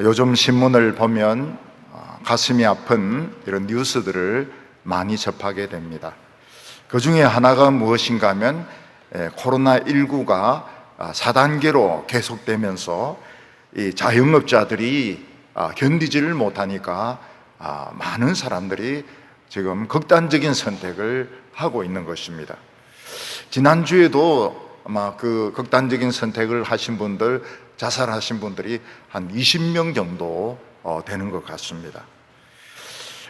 요즘 신문을 보면 가슴이 아픈 이런 뉴스들을 많이 접하게 됩니다. 그 중에 하나가 무엇인가 하면 코로나19가 4단계로 계속되면서 이 자영업자들이 견디지를 못하니까 많은 사람들이 지금 극단적인 선택을 하고 있는 것입니다. 지난주에도 아마 그 극단적인 선택을 하신 분들, 자살하신 분들이 한 20명 정도 되는 것 같습니다.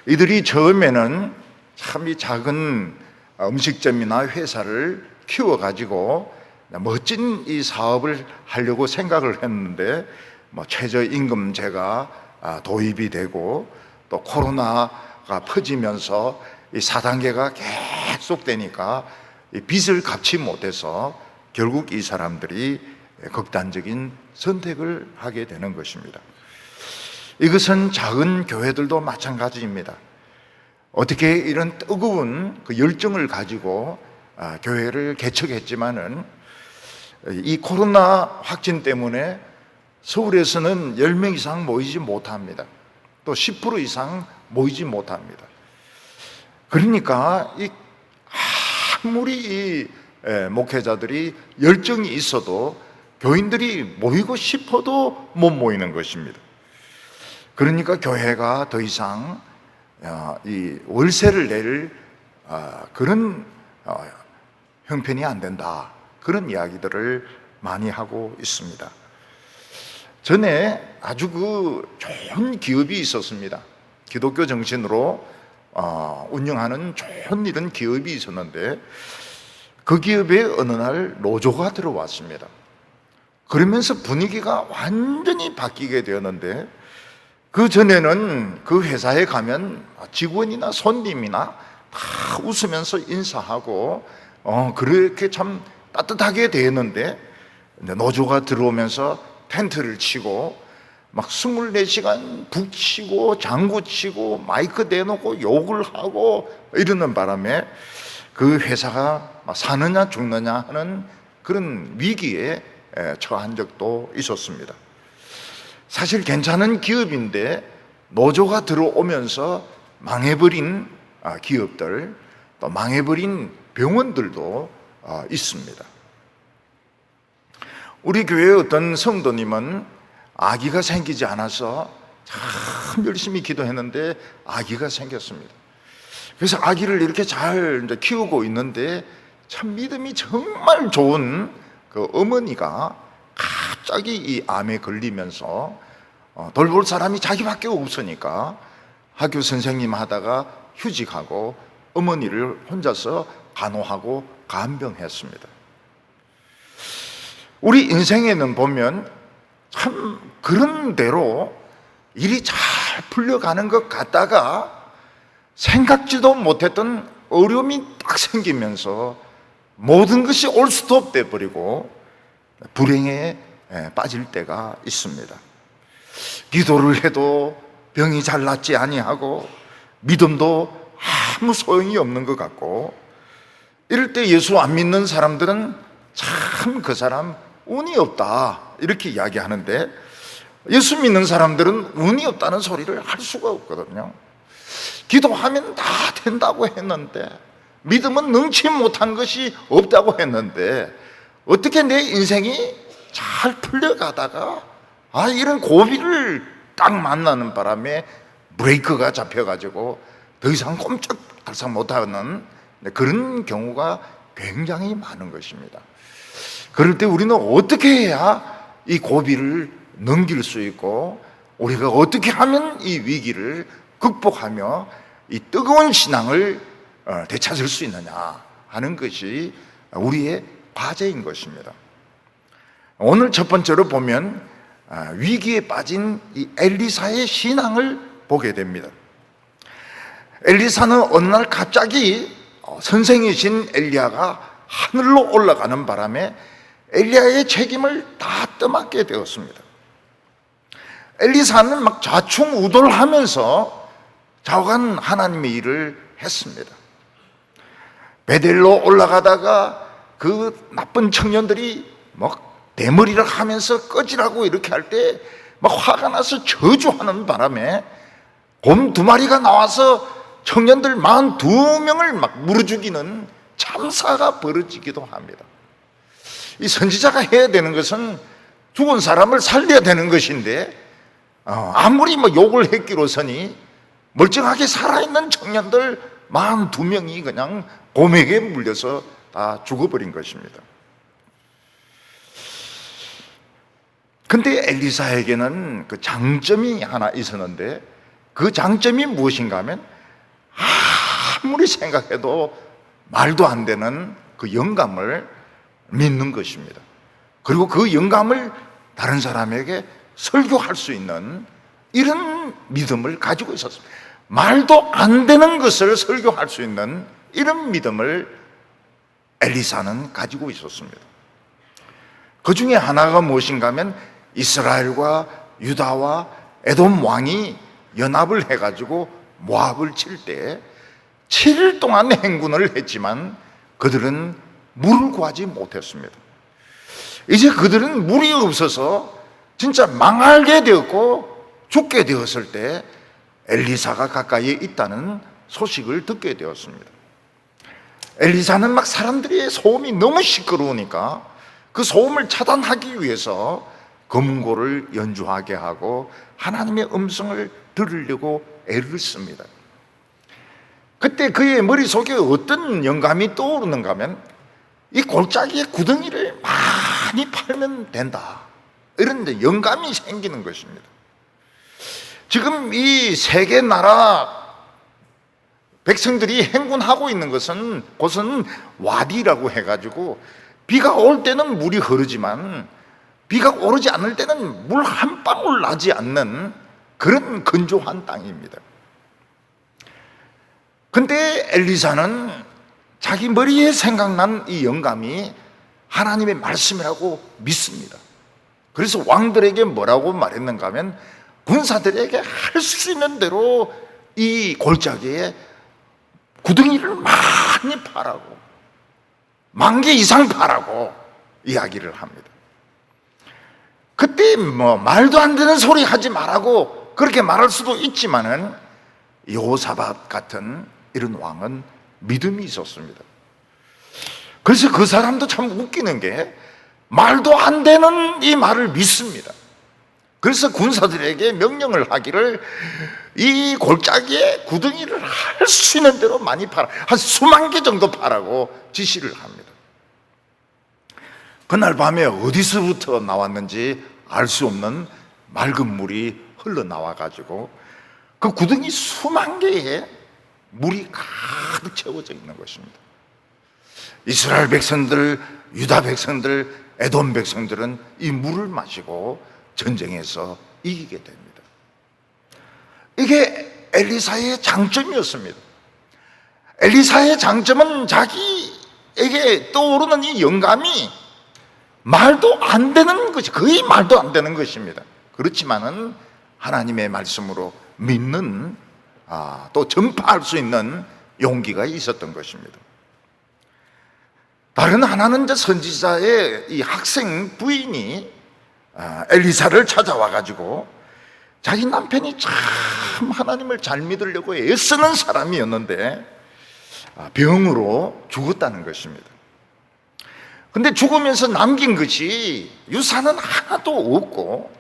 이들이 처음에는 참 이 작은 음식점이나 회사를 키워가지고 멋진 이 사업을 하려고 생각을 했는데 최저임금제가 도입이 되고 또 코로나가 퍼지면서 이 4단계가 계속되니까 이 빚을 갚지 못해서 결국 이 사람들이 극단적인 선택을 하게 되는 것입니다. 이것은 작은 교회들도 마찬가지입니다. 어떻게 이런 뜨거운 그 열정을 가지고 교회를 개척했지만은 이 코로나 확진 때문에 서울에서는 10명 이상 모이지 못합니다. 또 10% 이상 모이지 못합니다. 그러니까 아무리 이 목회자들이 열정이 있어도 교인들이 모이고 싶어도 못 모이는 것입니다. 그러니까 교회가 더 이상 이 월세를 낼 그런 형편이 안 된다, 그런 이야기들을 많이 하고 있습니다. 전에 아주 좋은 기업이 있었습니다. 기독교 정신으로 운영하는 좋은 이런 기업이 있었는데 그 기업에 어느 날 노조가 들어왔습니다. 그러면서 분위기가 완전히 바뀌게 되었는데, 그 전에는 그 회사에 가면 직원이나 손님이나 다 웃으면서 인사하고 그렇게 참 따뜻하게 되었는데, 노조가 들어오면서 텐트를 치고 막 24시간 북치고 장구치고 마이크 대놓고 욕을 하고 이러는 바람에 그 회사가 사느냐 죽느냐 하는 그런 위기에 처한 적도 있었습니다. 사실 괜찮은 기업인데 노조가 들어오면서 망해버린 기업들, 또 망해버린 병원들도 있습니다. 우리 교회의 어떤 성도님은 아기가 생기지 않아서 참 열심히 기도했는데 아기가 생겼습니다. 그래서 아기를 이렇게 잘 키우고 있는데 참 믿음이 정말 좋은 그 어머니가 갑자기 이 암에 걸리면서 돌볼 사람이 자기밖에 없으니까 학교 선생님 하다가 휴직하고 어머니를 혼자서 간호하고 간병했습니다. 우리 인생에는 보면 참 그런 대로 일이 잘 풀려가는 것 같다가 생각지도 못했던 어려움이 딱 생기면서 모든 것이 올스톱 돼버리고 불행에 빠질 때가 있습니다. 기도를 해도 병이 잘 낫지 아니하고 믿음도 아무 소용이 없는 것 같고, 이럴 때 예수 안 믿는 사람들은 참 그 사람 운이 없다 이렇게 이야기하는데, 예수 믿는 사람들은 운이 없다는 소리를 할 수가 없거든요. 기도하면 다 된다고 했는데, 믿음은 능치 못한 것이 없다고 했는데, 어떻게 내 인생이 잘 풀려가다가 이런 고비를 딱 만나는 바람에 브레이크가 잡혀가지고 더 이상 꼼짝달싹 못하는 그런 경우가 굉장히 많은 것입니다. 그럴 때 우리는 어떻게 해야 이 고비를 넘길 수 있고, 우리가 어떻게 하면 이 위기를 극복하며 이 뜨거운 신앙을 되찾을 수 있느냐 하는 것이 우리의 과제인 것입니다. 오늘 첫 번째로 보면 위기에 빠진 이 엘리사의 신앙을 보게 됩니다. 엘리사는 어느 날 갑자기 선생이신 엘리야가 하늘로 올라가는 바람에 엘리야의 책임을 다 떠맡게 되었습니다. 엘리사는 막 좌충우돌하면서 좌우간 하나님의 일을 했습니다. 베델로 올라가다가 그 나쁜 청년들이 막 대머리를 하면서 꺼지라고 이렇게 할 때 막 화가 나서 저주하는 바람에 곰 2마리가 나와서 청년들 42명을 막 물어 죽이는 참사가 벌어지기도 합니다. 이 선지자가 해야 되는 것은 죽은 사람을 살려야 되는 것인데 아무리 뭐 욕을 했기로서니 멀쩡하게 살아있는 청년들 42명이 그냥 곰에게 물려서 다 죽어버린 것입니다. 근데 엘리사에게는 그 장점이 하나 있었는데, 그 장점이 무엇인가 하면 아무리 생각해도 말도 안 되는 그 영감을 믿는 것입니다. 그리고 그 영감을 다른 사람에게 설교할 수 있는 이런 믿음을 가지고 있었습니다. 말도 안 되는 것을 설교할 수 있는 이런 믿음을 엘리사는 가지고 있었습니다. 그 중에 하나가 무엇인가 하면 이스라엘과 유다와 에돔 왕이 연합을 해가지고 모압을 칠 때 7일 동안 행군을 했지만 그들은 물을 구하지 못했습니다. 이제 그들은 물이 없어서 진짜 망하게 되었고 죽게 되었을 때 엘리사가 가까이에 있다는 소식을 듣게 되었습니다. 엘리사는 막 사람들의 소음이 너무 시끄러우니까 그 소음을 차단하기 위해서 금고를 연주하게 하고 하나님의 음성을 들으려고 애를 씁니다. 그때 그의 머릿속에 어떤 영감이 떠오르는가 하면 이 골짜기에 구덩이를 많이 팔면 된다, 이런 데 영감이 생기는 것입니다. 지금 이 세 개 나라 백성들이 행군하고 있는 곳은 와디라고 해가지고 비가 올 때는 물이 흐르지만 비가 오르지 않을 때는 물 한 방울 나지 않는 그런 건조한 땅입니다. 근데 엘리사는 자기 머리에 생각난 이 영감이 하나님의 말씀이라고 믿습니다. 그래서 왕들에게 뭐라고 말했는가 하면 군사들에게 할 수 있는 대로 이 골짜기에 구덩이를 많이 파라고, 10,000개 이상 파라고 이야기를 합니다. 그때 뭐 말도 안 되는 소리 하지 말라고 그렇게 말할 수도 있지만은 여호사밧 같은 이런 왕은 믿음이 있었습니다. 그래서 그 사람도 참 웃기는 게 말도 안 되는 이 말을 믿습니다. 그래서 군사들에게 명령을 하기를 이 골짜기에 구덩이를 할 수 있는 대로 많이 팔아, 한 수만 개 정도 파라고 지시를 합니다. 그날 밤에 어디서부터 나왔는지 알 수 없는 맑은 물이 흘러나와가지고 그 구덩이 수만 개에 물이 가득 채워져 있는 것입니다. 이스라엘 백성들, 유다 백성들, 에돔 백성들은 이 물을 마시고 전쟁에서 이기게 됩니다. 이게 엘리사의 장점이었습니다. 엘리사의 장점은 자기에게 떠오르는 이 영감이 말도 안 되는 것이, 거의 말도 안 되는 것입니다. 그렇지만은 하나님의 말씀으로 믿는, 또 전파할 수 있는 용기가 있었던 것입니다. 다른 하나는 이제 선지자의 이 학생 부인이 엘리사를 찾아와 가지고 자기 남편이 참 하나님을 잘 믿으려고 애쓰는 사람이었는데 병으로 죽었다는 것입니다. 근데 죽으면서 남긴 것이 유산은 하나도 없고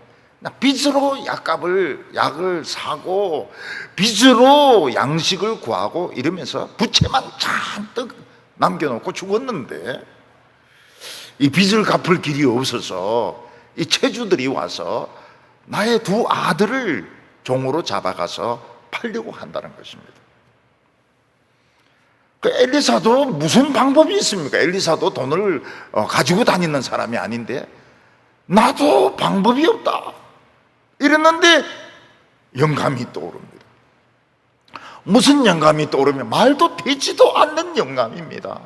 빚으로 약을 사고 빚으로 양식을 구하고 이러면서 부채만 잔뜩 남겨놓고 죽었는데, 이 빚을 갚을 길이 없어서 이 채주들이 와서 나의 2 아들을 종으로 잡아가서 팔려고 한다는 것입니다. 그 엘리사도 무슨 방법이 있습니까? 엘리사도 돈을 가지고 다니는 사람이 아닌데 나도 방법이 없다 이랬는데 영감이 떠오릅니다. 무슨 영감이 떠오르면 말도 되지도 않는 영감입니다.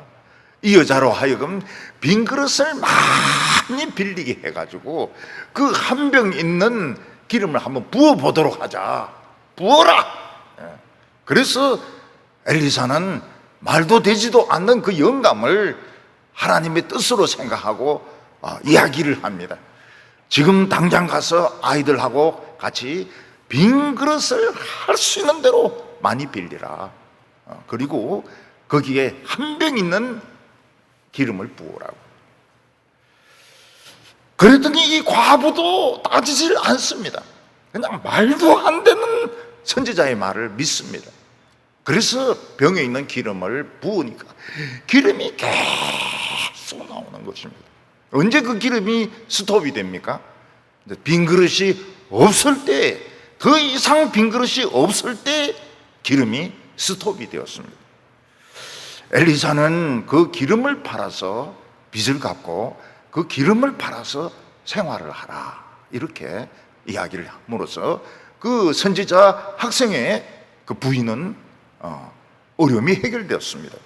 이 여자로 하여금 빈 그릇을 많이 빌리게 해가지고 그 한 병 있는 기름을 한번 부어보도록 하자. 부어라. 그래서 엘리사는 말도 되지도 않는 그 영감을 하나님의 뜻으로 생각하고 이야기를 합니다. 지금 당장 가서 아이들하고 같이 빈 그릇을 할 수 있는 대로 많이 빌리라. 그리고 거기에 한 병 있는 기름을 부으라고. 그랬더니 이 과부도 따지질 않습니다. 그냥 말도 안 되는 선지자의 말을 믿습니다. 그래서 병에 있는 기름을 부으니까 기름이 계속 나오는 것입니다. 언제 그 기름이 스톱이 됩니까? 빈 그릇이 없을 때, 더 이상 빈 그릇이 없을 때 기름이 스톱이 되었습니다. 엘리사는 그 기름을 팔아서 빚을 갚고 그 기름을 팔아서 생활을 하라, 이렇게 이야기를 함으로써 그 선지자 학생의 그 부인은 어려움이 해결되었습니다.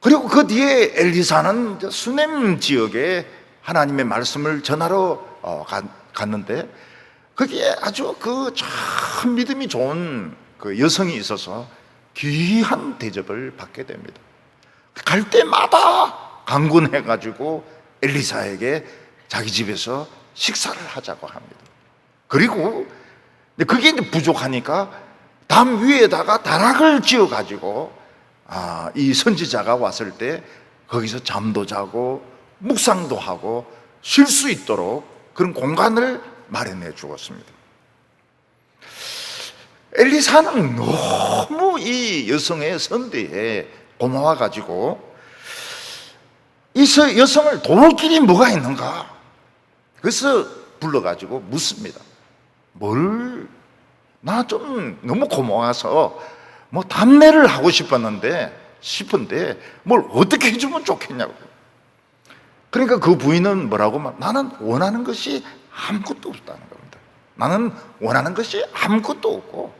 그리고 그 뒤에 엘리사는 수넴 지역에 하나님의 말씀을 전하러 갔는데 거기에 아주 그 참 믿음이 좋은 그 여성이 있어서 귀한 대접을 받게 됩니다. 갈 때마다 강권해가지고 엘리사에게 자기 집에서 식사를 하자고 합니다. 그리고 그게 부족하니까 담 위에다가 다락을 지어가지고 이 선지자가 왔을 때 거기서 잠도 자고 묵상도 하고 쉴 수 있도록 그런 공간을 마련해 주었습니다. 엘리사는 너무 이 여성의 선대에 고마워가지고 이 여성을 도울 길이 뭐가 있는가? 그래서 불러가지고 묻습니다. 나 좀 너무 고마워서 뭐 담례를 하고 싶은데 뭘 어떻게 해주면 좋겠냐고. 그러니까 그 부인은 뭐라고 나는 원하는 것이 아무것도 없다는 겁니다. 나는 원하는 것이 아무것도 없고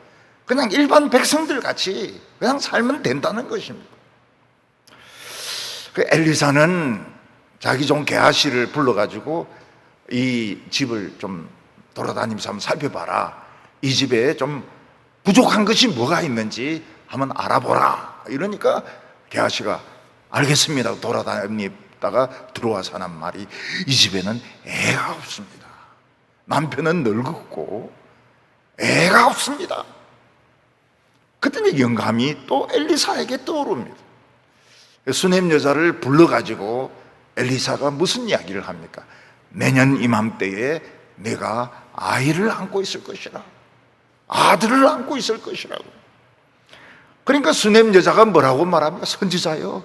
그냥 일반 백성들 같이 그냥 살면 된다는 것입니다. 그 엘리사는 자기 종 게하시를 불러가지고 이 집을 좀 돌아다니면서 한번 살펴봐라. 이 집에 좀 부족한 것이 뭐가 있는지 한번 알아보라. 이러니까 게하시가 알겠습니다. 돌아다니다가 들어와서 하는 말이, 이 집에는 애가 없습니다. 남편은 늙었고 애가 없습니다. 그때 영감이 또 엘리사에게 떠오릅니다. 수넴 여자를 불러가지고 엘리사가 무슨 이야기를 합니까? 내년 이맘때에 내가 아이를 안고 있을 것이라, 아들을 안고 있을 것이라고. 그러니까 수넴 여자가 뭐라고 말합니까? 선지자여,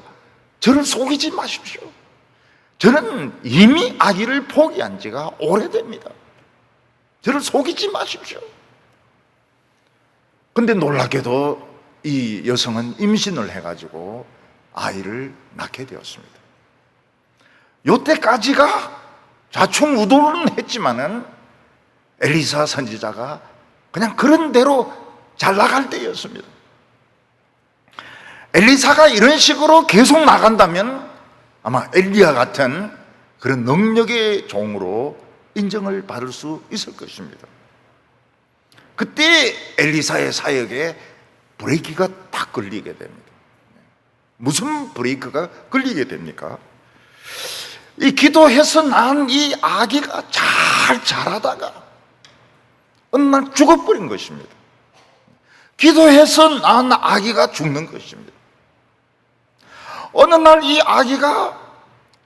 저를 속이지 마십시오. 저는 이미 아기를 포기한 지가 오래됩니다. 저를 속이지 마십시오. 근데 놀랍게도 이 여성은 임신을 해가지고 아이를 낳게 되었습니다. 요때까지가 좌충우돌은 했지만은 엘리사 선지자가 그냥 그런 대로 잘 나갈 때였습니다. 엘리사가 이런 식으로 계속 나간다면 아마 엘리야 같은 그런 능력의 종으로 인정을 받을 수 있을 것입니다. 그때 엘리사의 사역에 브레이크가 딱 걸리게 됩니다. 무슨 브레이크가 걸리게 됩니까? 이 기도해서 낳은 이 아기가 잘 자라다가 어느 날 죽어버린 것입니다. 기도해서 낳은 아기가 죽는 것입니다. 어느 날 이 아기가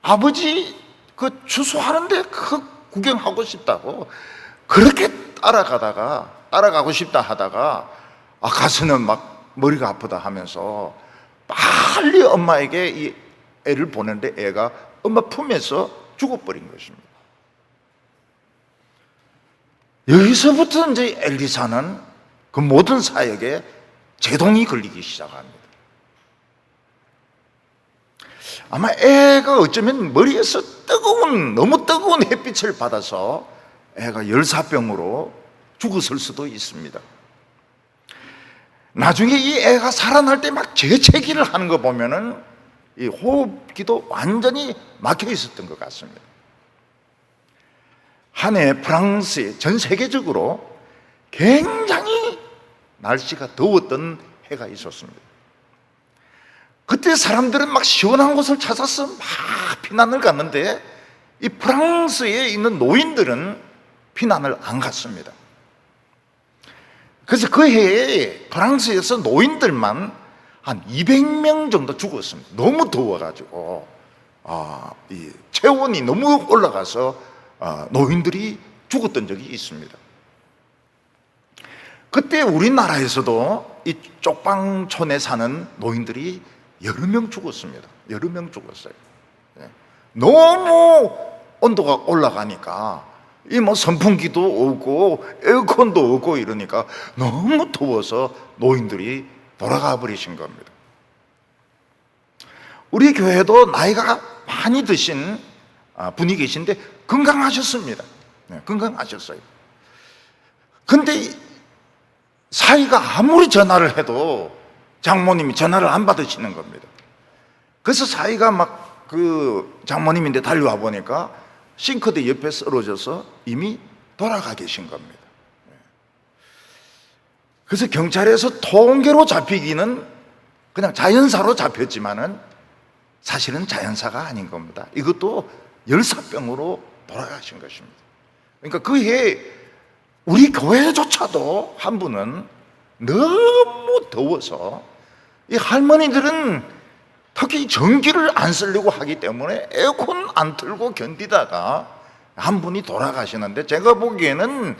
아버지 그 추수하는데 그 구경하고 싶다고 그렇게 따라가고 싶다 하다가 가서는 막 머리가 아프다 하면서 빨리 엄마에게 이 애를 보내는데 애가 엄마 품에서 죽어버린 것입니다. 여기서부터 이제 엘리사는 그 모든 사역에 제동이 걸리기 시작합니다. 아마 애가 어쩌면 머리에서 너무 뜨거운 햇빛을 받아서 애가 열사병으로 죽었을 수도 있습니다. 나중에 이 애가 살아날 때 막 재채기를 하는 거 보면은 이 호흡기도 완전히 막혀 있었던 것 같습니다. 한 해 프랑스에 전 세계적으로 굉장히 날씨가 더웠던 해가 있었습니다. 그때 사람들은 막 시원한 곳을 찾아서 막 피난을 갔는데 이 프랑스에 있는 노인들은 피난을 안 갔습니다. 그래서 그 해에 프랑스에서 노인들만 한 200명 정도 죽었습니다. 너무 더워가지고 이 체온이 너무 올라가서 노인들이 죽었던 적이 있습니다. 그때 우리나라에서도 이 쪽방촌에 사는 노인들이 여러 명 죽었습니다. 여러 명 죽었어요. 너무 온도가 올라가니까 이 뭐 선풍기도 없고 에어컨도 없고 이러니까 너무 더워서 노인들이 돌아가 버리신 겁니다. 우리 교회도 나이가 많이 드신 분이 계신데 건강하셨습니다. 건강하셨어요. 근데 사위가 아무리 전화를 해도 장모님이 전화를 안 받으시는 겁니다. 그래서 사위가 막 그 장모님인데 달려와 보니까 싱크대 옆에 쓰러져서 이미 돌아가 계신 겁니다. 그래서 경찰에서 통계로 잡히기는 그냥 자연사로 잡혔지만은 사실은 자연사가 아닌 겁니다. 이것도 열사병으로 돌아가신 것입니다. 그러니까 그 해에 우리 교회조차도 한 분은 너무 더워서 이 할머니들은 특히 전기를 안 쓰려고 하기 때문에 에어컨 안 틀고 견디다가 한 분이 돌아가시는데 제가 보기에는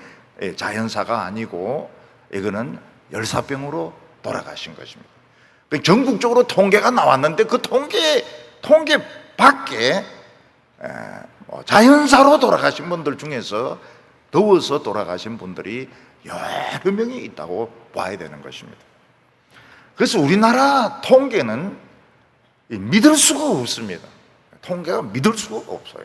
자연사가 아니고 이거는 열사병으로 돌아가신 것입니다. 전국적으로 통계가 나왔는데 그 통계 밖에 자연사로 돌아가신 분들 중에서 더워서 돌아가신 분들이 여러 명이 있다고 봐야 되는 것입니다. 그래서 우리나라 통계는 믿을 수가 없습니다. 통계가 믿을 수가 없어요.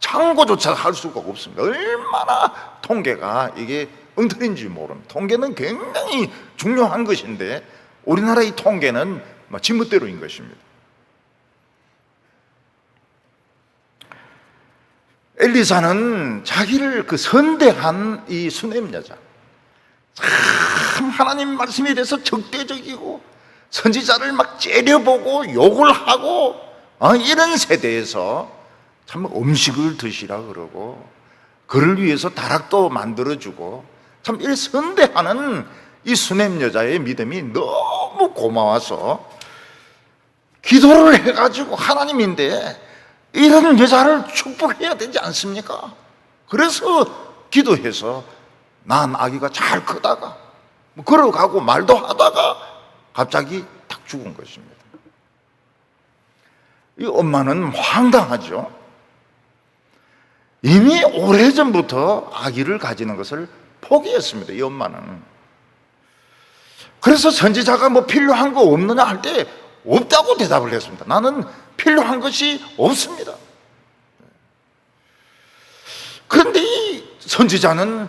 참고조차 할 수가 없습니다. 얼마나 통계가 이게 엉터리인지 모릅니다. 통계는 굉장히 중요한 것인데 우리나라의 통계는 지멋대로인 것입니다. 엘리사는 자기를 선대한 이 수냄 여자, 참 하나님 말씀에 대해서 적대적이고 선지자를 막 째려보고 욕을 하고 이런 세대에서 참 음식을 드시라 그러고 그를 위해서 다락도 만들어주고 참 이렇게 선대하는 이 수냄 여자의 믿음이 너무 고마워서 기도를 해가지고 하나님인데 이런 여자를 축복해야 되지 않습니까? 그래서 기도해서 낳은 아기가 잘 크다가 걸어가고 말도 하다가 갑자기 탁 죽은 것입니다. 이 엄마는 황당하죠. 이미 오래전부터 아기를 가지는 것을 포기했습니다. 이 엄마는. 그래서 선지자가 필요한 거 없느냐 할 때 없다고 대답을 했습니다. 나는 필요한 것이 없습니다. 그런데 이 선지자는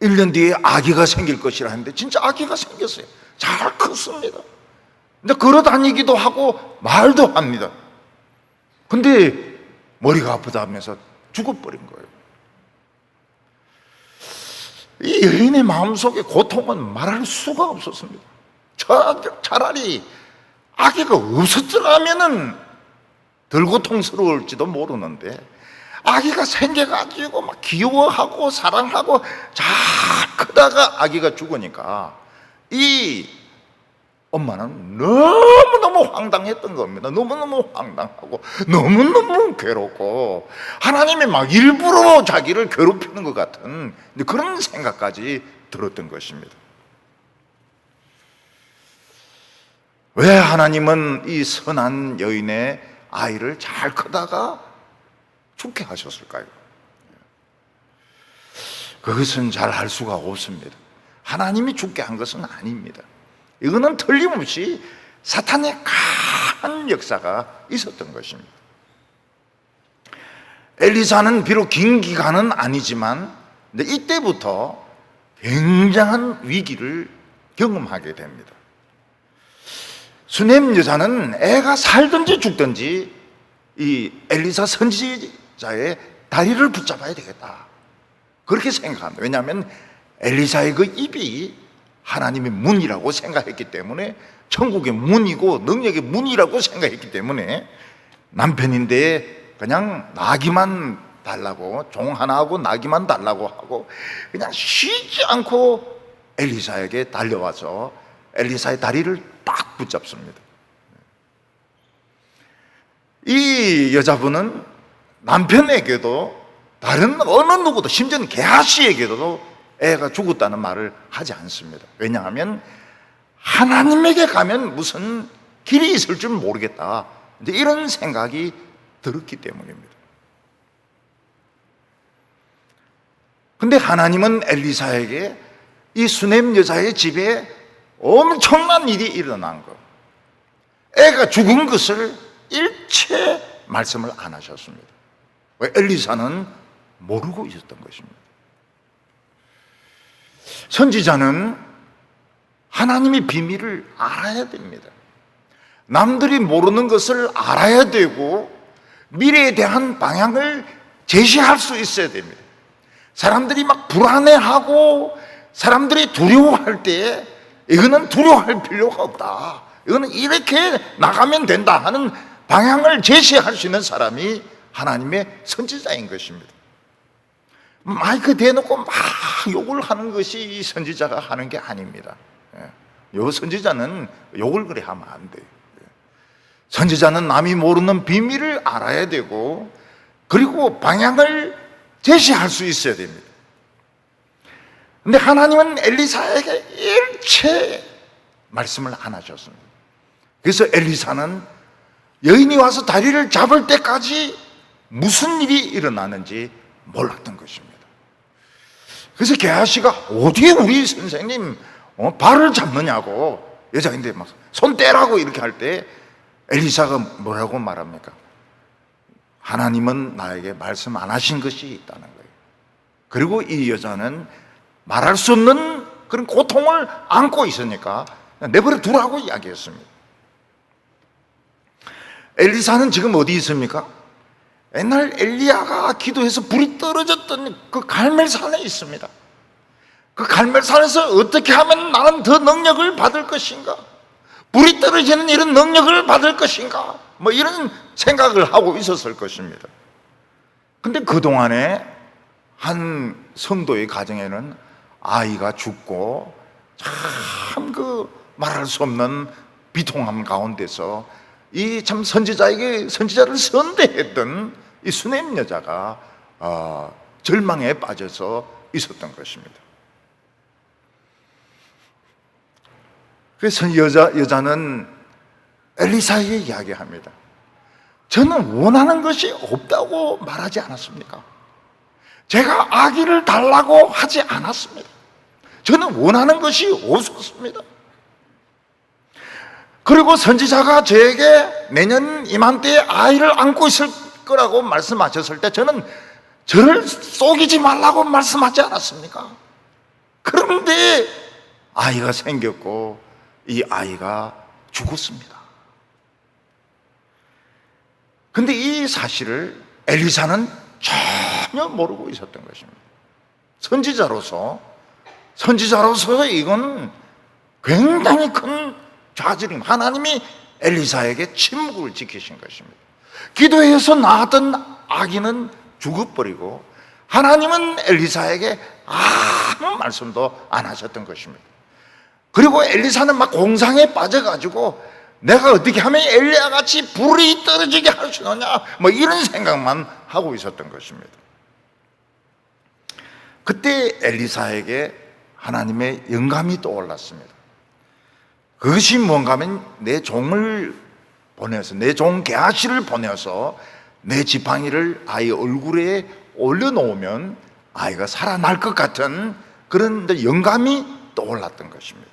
1년 뒤에 아기가 생길 것이라 했는데 진짜 아기가 생겼어요. 잘 컸습니다. 근데 걸어 다니기도 하고 말도 합니다. 근데 머리가 아프다면서 죽어버린 거예요. 이 여인의 마음속에 고통은 말할 수가 없었습니다. 차라리 아기가 없었더라면은 덜 고통스러울지도 모르는데 아기가 생겨가지고 막 귀여워하고 사랑하고 잘 크다가 아기가 죽으니까 이 엄마는 너무너무 황당했던 겁니다. 너무너무 황당하고 너무너무 괴롭고 하나님이 막 일부러 자기를 괴롭히는 것 같은 그런 생각까지 들었던 것입니다. 왜 하나님은 이 선한 여인의 아이를 잘 크다가 죽게 하셨을까요? 그것은 잘 알 수가 없습니다. 하나님이 죽게 한 것은 아닙니다. 이거는 틀림없이 사탄의 강한 역사가 있었던 것입니다. 엘리사는 비록 긴 기간은 아니지만 이때부터 굉장한 위기를 경험하게 됩니다. 수냄 여자는 애가 살든지 죽든지 이 엘리사 선지자의 다리를 붙잡아야 되겠다 그렇게 생각합니다. 왜냐하면 엘리사의 그 입이 하나님의 문이라고 생각했기 때문에 천국의 문이고 능력의 문이라고 생각했기 때문에 남편인데 그냥 나귀만 달라고, 종 하나하고 나귀만 달라고 하고 그냥 쉬지 않고 엘리사에게 달려와서 엘리사의 다리를 딱 붙잡습니다. 이 여자분은 남편에게도 다른 어느 누구도, 심지어는 게하시에게도 애가 죽었다는 말을 하지 않습니다. 왜냐하면 하나님에게 가면 무슨 길이 있을 줄 모르겠다, 이제 이런 생각이 들었기 때문입니다. 근데 하나님은 엘리사에게 이 수넴 여자의 집에 엄청난 일이 일어난 것, 애가 죽은 것을 일체 말씀을 안 하셨습니다. 왜? 엘리사는 모르고 있었던 것입니다. 선지자는 하나님의 비밀을 알아야 됩니다. 남들이 모르는 것을 알아야 되고 미래에 대한 방향을 제시할 수 있어야 됩니다. 사람들이 막 불안해하고 사람들이 두려워할 때 이거는 두려워할 필요가 없다, 이거는 이렇게 나가면 된다 하는 방향을 제시할 수 있는 사람이 하나님의 선지자인 것입니다. 마이크 대놓고 막 욕을 하는 것이 이 선지자가 하는 게 아닙니다. 요 선지자는 욕을 그래 하면 안 돼요. 선지자는 남이 모르는 비밀을 알아야 되고 그리고 방향을 제시할 수 있어야 됩니다. 근데 하나님은 엘리사에게 일체 말씀을 안 하셨습니다. 그래서 엘리사는 여인이 와서 다리를 잡을 때까지 무슨 일이 일어나는지 몰랐던 것입니다. 그래서 게하시가 어디에 우리 선생님 발을 잡느냐고, 여자인데 막 손 떼라고 이렇게 할 때 엘리사가 뭐라고 말합니까? 하나님은 나에게 말씀 안 하신 것이 있다는 거예요. 그리고 이 여자는 말할 수 없는 그런 고통을 안고 있으니까 내버려 두라고 이야기했습니다. 엘리사는 지금 어디 있습니까? 옛날 엘리야가 기도해서 불이 떨어졌던 그 갈멜산에 있습니다. 그 갈멜산에서 어떻게 하면 나는 더 능력을 받을 것인가? 불이 떨어지는 이런 능력을 받을 것인가? 뭐 이런 생각을 하고 있었을 것입니다. 근데 그동안에 한 성도의 가정에는 아이가 죽고 참 그 말할 수 없는 비통함 가운데서 이 참 선지자를 선대했던 이 수넴 여자가 절망에 빠져서 있었던 것입니다. 그래서 여자는 엘리사에게 이야기합니다. 저는 원하는 것이 없다고 말하지 않았습니까? 제가 아기를 달라고 하지 않았습니다. 저는 원하는 것이 없었습니다. 그리고 선지자가 저에게 내년 이맘때에 아이를 안고 있을 거라고 말씀하셨을 때 저는 저를 속이지 말라고 말씀하지 않았습니까? 그런데 아이가 생겼고 이 아이가 죽었습니다. 근데 이 사실을 엘리사는 전혀 모르고 있었던 것입니다. 선지자로서 이건 굉장히 큰 좌절입니다. 하나님이 엘리사에게 침묵을 지키신 것입니다. 기도해서 낳았던 아기는 죽어버리고 하나님은 엘리사에게 아무 말씀도 안 하셨던 것입니다. 그리고 엘리사는 막 공상에 빠져가지고 내가 어떻게 하면 엘리야 같이 불이 떨어지게 할 수 있느냐, 뭐 이런 생각만 하고 있었던 것입니다. 그때 엘리사에게 하나님의 영감이 떠올랐습니다. 그것이 뭔가 하면 내 종을 보내서, 내 종 게하시를 보내서 내 지팡이를 아이 얼굴에 올려놓으면 아이가 살아날 것 같은 그런 영감이 떠올랐던 것입니다.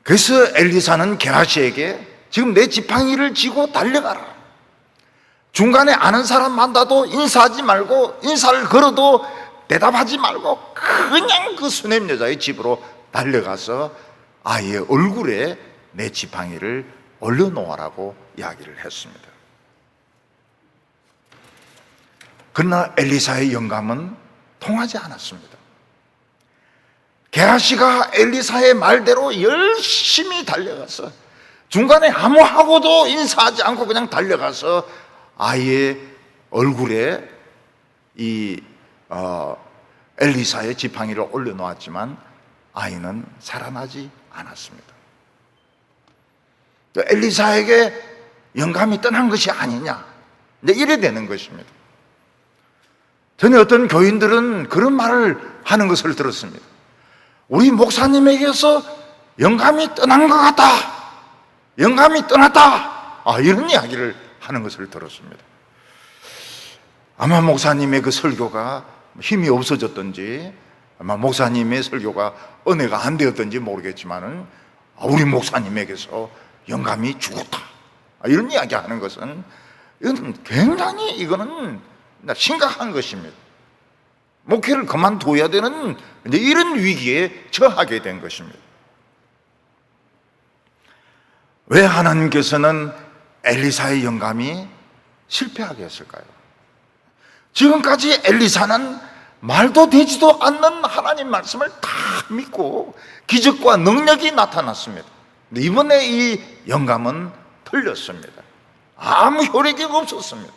그래서 엘리사는 게하시에게 지금 내 지팡이를 쥐고 달려가라. 중간에 아는 사람 만나도 인사하지 말고, 인사를 걸어도 대답하지 말고 그냥 그 수넴 여자의 집으로 달려가서 아이의 얼굴에 내 지팡이를 올려놓으라고 이야기를 했습니다. 그러나 엘리사의 영감은 통하지 않았습니다. 게하시가 엘리사의 말대로 열심히 달려가서 중간에 아무하고도 인사하지 않고 그냥 달려가서 아이의 얼굴에 이 엘리사의 지팡이를 올려놓았지만 아이는 살아나지 않았습니다. 엘리사에게 영감이 떠난 것이 아니냐, 이래 되는 것입니다. 전에 어떤 교인들은 그런 말을 하는 것을 들었습니다. 우리 목사님에게서 영감이 떠난 것 같다, 영감이 떠났다, 이런 이야기를 하는 것을 들었습니다. 아마 목사님의 그 설교가 힘이 없어졌든지, 아마 목사님의 설교가 은혜가 안 되었든지 모르겠지만은 우리 목사님에게서 영감이 죽었다, 이런 이야기 하는 것은 이건 굉장히 이거는 심각한 것입니다. 목회를 그만둬야 되는 이런 위기에 처하게 된 것입니다. 왜 하나님께서는 엘리사의 영감이 실패하게 했을까요? 지금까지 엘리사는 말도 되지도 않는 하나님 말씀을 다 믿고 기적과 능력이 나타났습니다. 근데 이번에 이 영감은 틀렸습니다. 아무 효력이 없었습니다.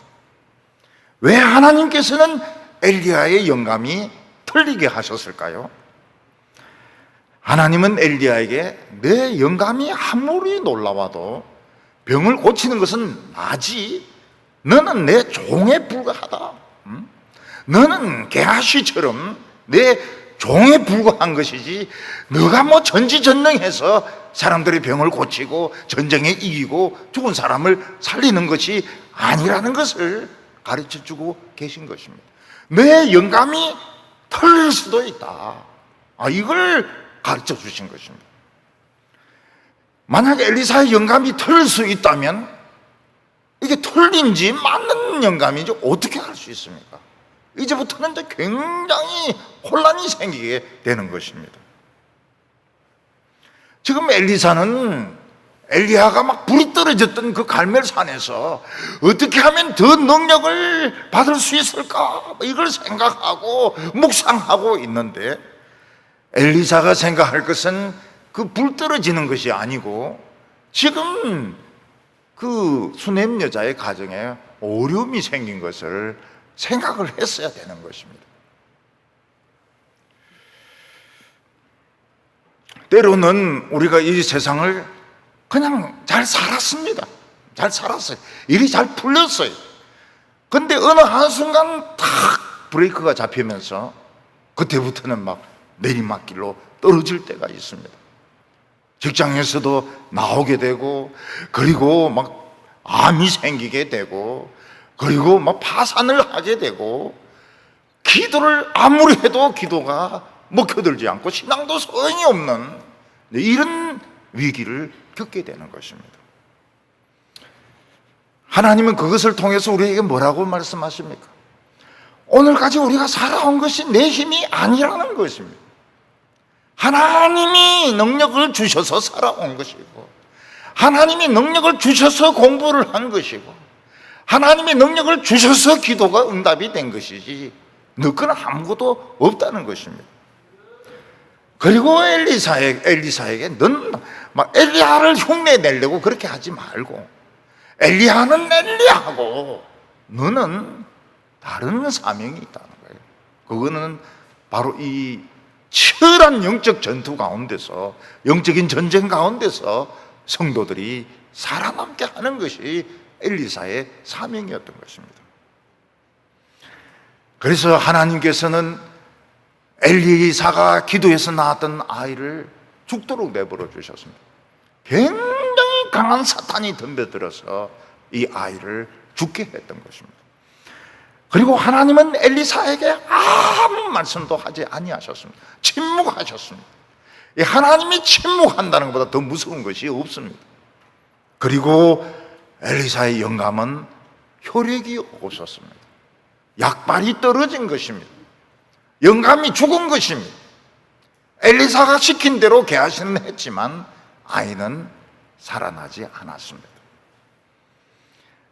왜 하나님께서는 엘리야의 영감이 틀리게 하셨을까요? 하나님은 엘리야에게 내 영감이 아무리 놀라워도 병을 고치는 것은 나지, 너는 내 종에 불과하다, 너는 게하시처럼 내 종에 불과한 것이지 너가 뭐 전지전능해서 사람들의 병을 고치고 전쟁에 이기고 죽은 사람을 살리는 것이 아니라는 것을 가르쳐주고 계신 것입니다. 내 영감이 틀릴 수도 있다, 이걸 가르쳐 주신 것입니다. 만약에 엘리사의 영감이 틀릴 수 있다면 이게 틀린지 맞는 영감인지 어떻게 알 수 있습니까? 이제부터는 이제 굉장히 혼란이 생기게 되는 것입니다. 지금 엘리사는 엘리야가 막 불이 떨어졌던 그 갈멜산에서 어떻게 하면 더 능력을 받을 수 있을까, 이걸 생각하고 묵상하고 있는데, 엘리사가 생각할 것은 그 불 떨어지는 것이 아니고 지금 그 수넴 여자의 가정에 어려움이 생긴 것을 생각을 했어야 되는 것입니다. 때로는 우리가 이 세상을 그냥 잘 살았습니다. 잘 살았어요. 일이 잘 풀렸어요. 근데 어느 한순간 탁 브레이크가 잡히면서 그때부터는 막 내리막길로 떨어질 때가 있습니다. 직장에서도 나오게 되고, 그리고 막 암이 생기게 되고, 그리고 막 파산을 하게 되고, 기도를 아무리 해도 기도가 먹혀들지 않고 신앙도 소용이 없는 이런 위기를 겪게 되는 것입니다. 하나님은 그것을 통해서 우리에게 뭐라고 말씀하십니까? 오늘까지 우리가 살아온 것이 내 힘이 아니라는 것입니다. 하나님이 능력을 주셔서 살아온 것이고, 하나님이 능력을 주셔서 공부를 한 것이고, 하나님이 능력을 주셔서 기도가 응답이 된 것이지 너 건 아무것도 없다는 것입니다. 그리고 엘리사에게 넌 막 엘리야를 흉내 내려고 그렇게 하지 말고, 엘리야는 엘리야고 너는 다른 사명이 있다는 거예요. 그거는 바로 이 치열한 영적 전투 가운데서, 영적인 전쟁 가운데서 성도들이 살아남게 하는 것이 엘리사의 사명이었던 것입니다. 그래서 하나님께서는 엘리사가 기도해서 낳았던 아이를 죽도록 내버려 주셨습니다. 굉장히 강한 사탄이 덤벼들어서 이 아이를 죽게 했던 것입니다. 그리고 하나님은 엘리사에게 아무 말씀도 하지 아니하셨습니다. 침묵하셨습니다. 하나님이 침묵한다는 것보다 더 무서운 것이 없습니다. 그리고 엘리사의 영감은 효력이 없었습니다. 약발이 떨어진 것입니다. 영감이 죽은 것입니다. 엘리사가 시킨 대로 게하시는 했지만 아이는 살아나지 않았습니다.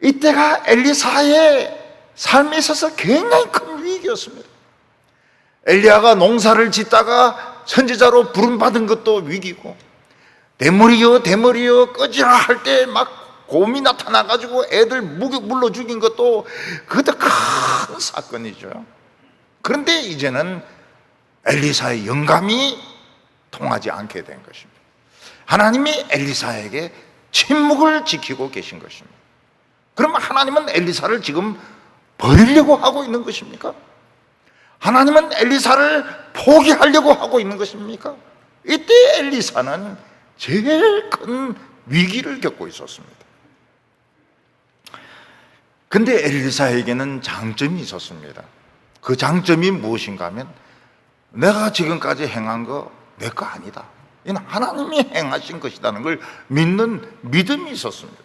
이때가 엘리사의 삶에 있어서 굉장히 큰 위기였습니다. 엘리야가 농사를 짓다가 선지자로 부름받은 것도 위기고, 대머리여 대머리여 꺼지라 할 때 막 곰이 나타나가지고 애들 물러 죽인 것도 그것도 큰 사건이죠. 그런데 이제는 엘리사의 영감이 통하지 않게 된 것입니다. 하나님이 엘리사에게 침묵을 지키고 계신 것입니다. 그러면 하나님은 엘리사를 지금 버리려고 하고 있는 것입니까? 하나님은 엘리사를 포기하려고 하고 있는 것입니까? 이때 엘리사는 제일 큰 위기를 겪고 있었습니다. 근데 엘리사에게는 장점이 있었습니다. 그 장점이 무엇인가 하면 내가 지금까지 행한 거 내 거 아니다. 이는 하나님이 행하신 것이라는 걸 믿는 믿음이 있었습니다.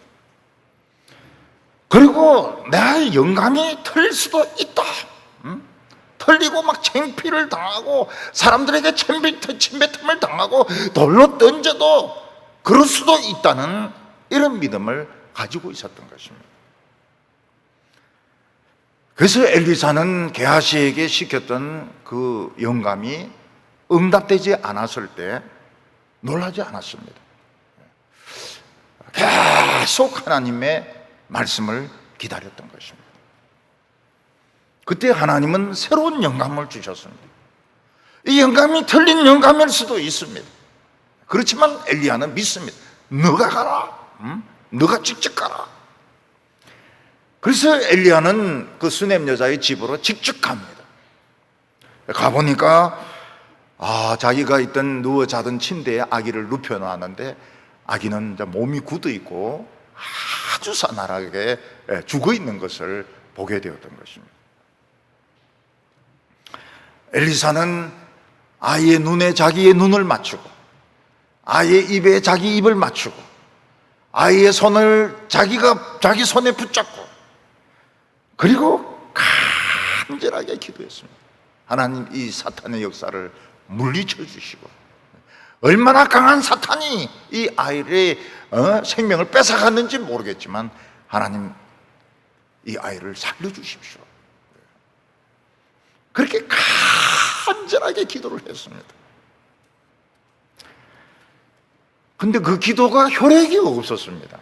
그리고 내 영감이 틀릴 수도 있다. 틀리고 막 창피를 당하고 사람들에게 침뱉음을 당하고 돌로 던져도 그럴 수도 있다는 이런 믿음을 가지고 있었던 것입니다. 그래서 엘리사는 게하시에게 시켰던 그 영감이 응답되지 않았을 때 놀라지 않았습니다. 계속 하나님의 말씀을 기다렸던 것입니다. 그때 하나님은 새로운 영감을 주셨습니다. 이 영감이 틀린 영감일 수도 있습니다. 그렇지만 엘리야는 믿습니다. 너가 가라. 너가 직접 가라. 그래서 엘리야는 그 수넴 여자의 집으로 직접 갑니다. 가보니까 자기가 있던 누워 자던 침대에 아기를 눕혀놨는데 아기는 이제 몸이 굳어 있고 아주 싸늘하게 죽어 있는 것을 보게 되었던 것입니다. 엘리사는 아이의 눈에 자기의 눈을 맞추고 아이의 입에 자기 입을 맞추고 아이의 손을 자기 손에 붙잡고 그리고 간절하게 기도했습니다. 하나님, 이 사탄의 역사를 물리쳐 주시고 얼마나 강한 사탄이 이 아이의 생명을 뺏어갔는지 모르겠지만 하나님, 이 아이를 살려주십시오. 그렇게 간절하게 기도를 했습니다. 근데 그 기도가 효력이 없었습니다.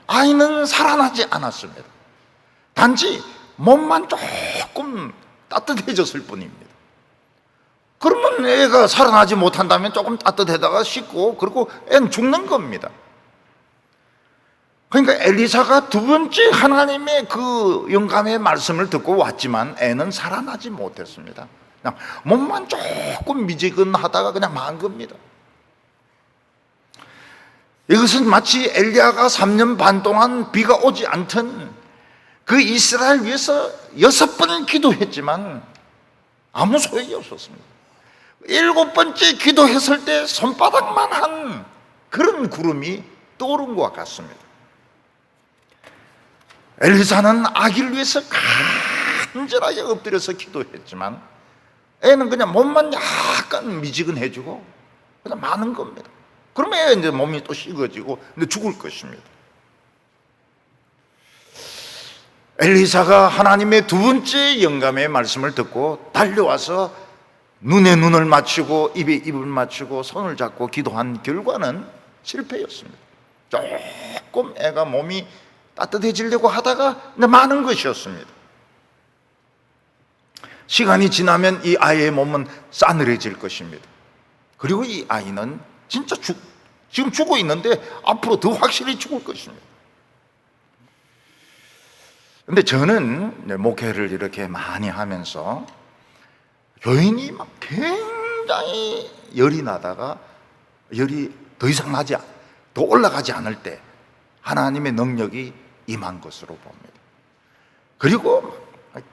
아이는 살아나지 않았습니다. 단지 몸만 조금 따뜻해졌을 뿐입니다. 그러면 애가 살아나지 못한다면 조금 따뜻해다가 씻고 그리고 애는 죽는 겁니다. 그러니까 엘리사가 두 번째 하나님의 그 영감의 말씀을 듣고 왔지만 애는 살아나지 못했습니다. 그냥 몸만 조금 미지근하다가 그냥 만 겁니다. 이것은 마치 엘리야가 3년 반 동안 비가 오지 않던 그 이스라엘 위해서 6번 기도했지만 아무 소용이 없었습니다. 7번째 기도했을 때 손바닥만한 그런 구름이 떠오른 것과 같습니다. 엘리사는 아기를 위해서 간절하게 엎드려서 기도했지만 애는 그냥 몸만 약간 미지근해지고 그냥 마는 겁니다. 그러면 애 이제 몸이 또 식어지고 근데 죽을 것입니다. 엘리사가 하나님의 두 번째 영감의 말씀을 듣고 달려와서 눈에 눈을 맞추고 입에 입을 맞추고 손을 잡고 기도한 결과는 실패였습니다. 조금 애가 몸이 따뜻해지려고 하다가 마는 것이었습니다. 시간이 지나면 이 아이의 몸은 싸늘해질 것입니다. 그리고 이 아이는 진짜 지금 죽어 있는데 앞으로 더 확실히 죽을 것입니다. 근데 저는 목회를 이렇게 많이 하면서 교인이 막 굉장히 열이 나다가 열이 더 이상 더 올라가지 않을 때 하나님의 능력이 임한 것으로 봅니다. 그리고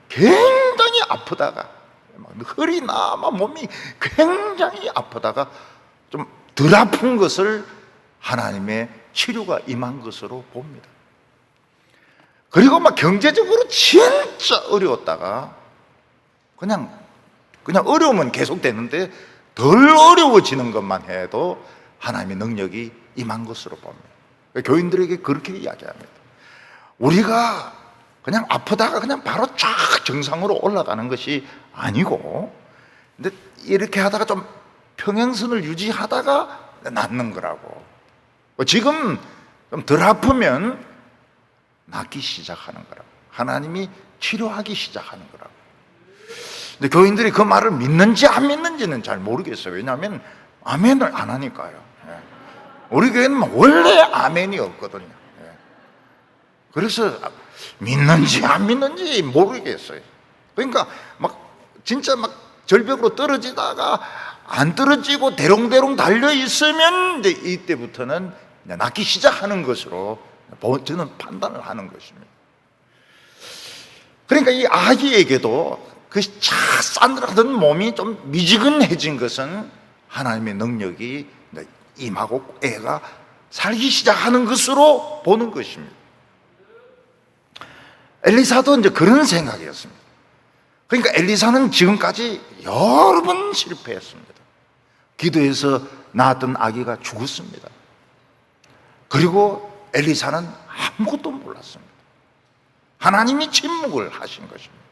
굉장히 아프다가 허리나 몸이 굉장히 아프다가 좀 덜 아픈 것을 하나님의 치료가 임한 것으로 봅니다. 그리고 막 경제적으로 진짜 어려웠다가 그냥 어려움은 계속되는데 덜 어려워지는 것만 해도 하나님의 능력이 임한 것으로 봅니다. 교인들에게 그렇게 이야기합니다. 우리가 그냥 아프다가 그냥 바로 쫙 정상으로 올라가는 것이 아니고 근데 이렇게 하다가 좀 평행선을 유지하다가 낫는 거라고. 지금 좀 덜 아프면 낫기 시작하는 거라고. 하나님이 치료하기 시작하는 거라고. 근데 교인들이 그 말을 믿는지 안 믿는지는 잘 모르겠어요. 왜냐하면 아멘을 안 하니까요. 우리 교회는 원래 아멘이 없거든요. 그래서 믿는지 안 믿는지 모르겠어요. 그러니까 막 진짜 막 절벽으로 떨어지다가 안 떨어지고 대롱대롱 달려 있으면 이제 이때부터는 낫기 시작하는 것으로 저는 판단을 하는 것입니다. 그러니까 이 아기에게도 그 싸늘하던 몸이 좀 미지근해진 것은 하나님의 능력이 임하고 애가 살기 시작하는 것으로 보는 것입니다. 엘리사도 이제 그런 생각이었습니다. 그러니까 엘리사는 지금까지 여러 번 실패했습니다. 기도해서 낳았던 아기가 죽었습니다. 그리고 엘리사는 아무것도 몰랐습니다. 하나님이 침묵을 하신 것입니다.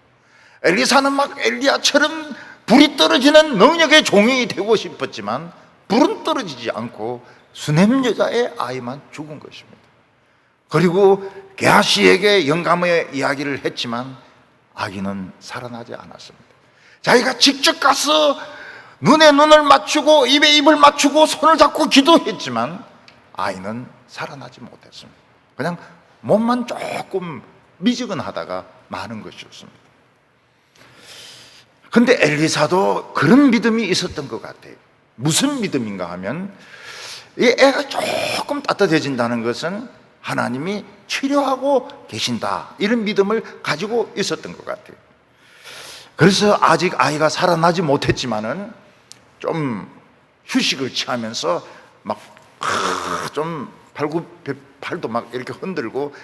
엘리사는 막 엘리야처럼 불이 떨어지는 능력의 종이 되고 싶었지만 불은 떨어지지 않고 수넴 여자의 아이만 죽은 것입니다. 그리고 게하시에게 영감의 이야기를 했지만 아기는 살아나지 않았습니다. 자기가 직접 가서 눈에 눈을 맞추고 입에 입을 맞추고 손을 잡고 기도했지만 아이는 살아나지 못했습니다. 그냥 몸만 조금 미지근하다가 마는 것이었습니다. 근데 엘리사도 그런 믿음이 있었던 것 같아요. 무슨 믿음인가 하면 이 애가 조금 따뜻해진다는 것은 하나님이 치료하고 계신다, 이런 믿음을 가지고 있었던 것 같아요. 그래서 아직 아이가 살아나지 못했지만은 좀 휴식을 취하면서 막 좀 팔도 막 이렇게 흔들고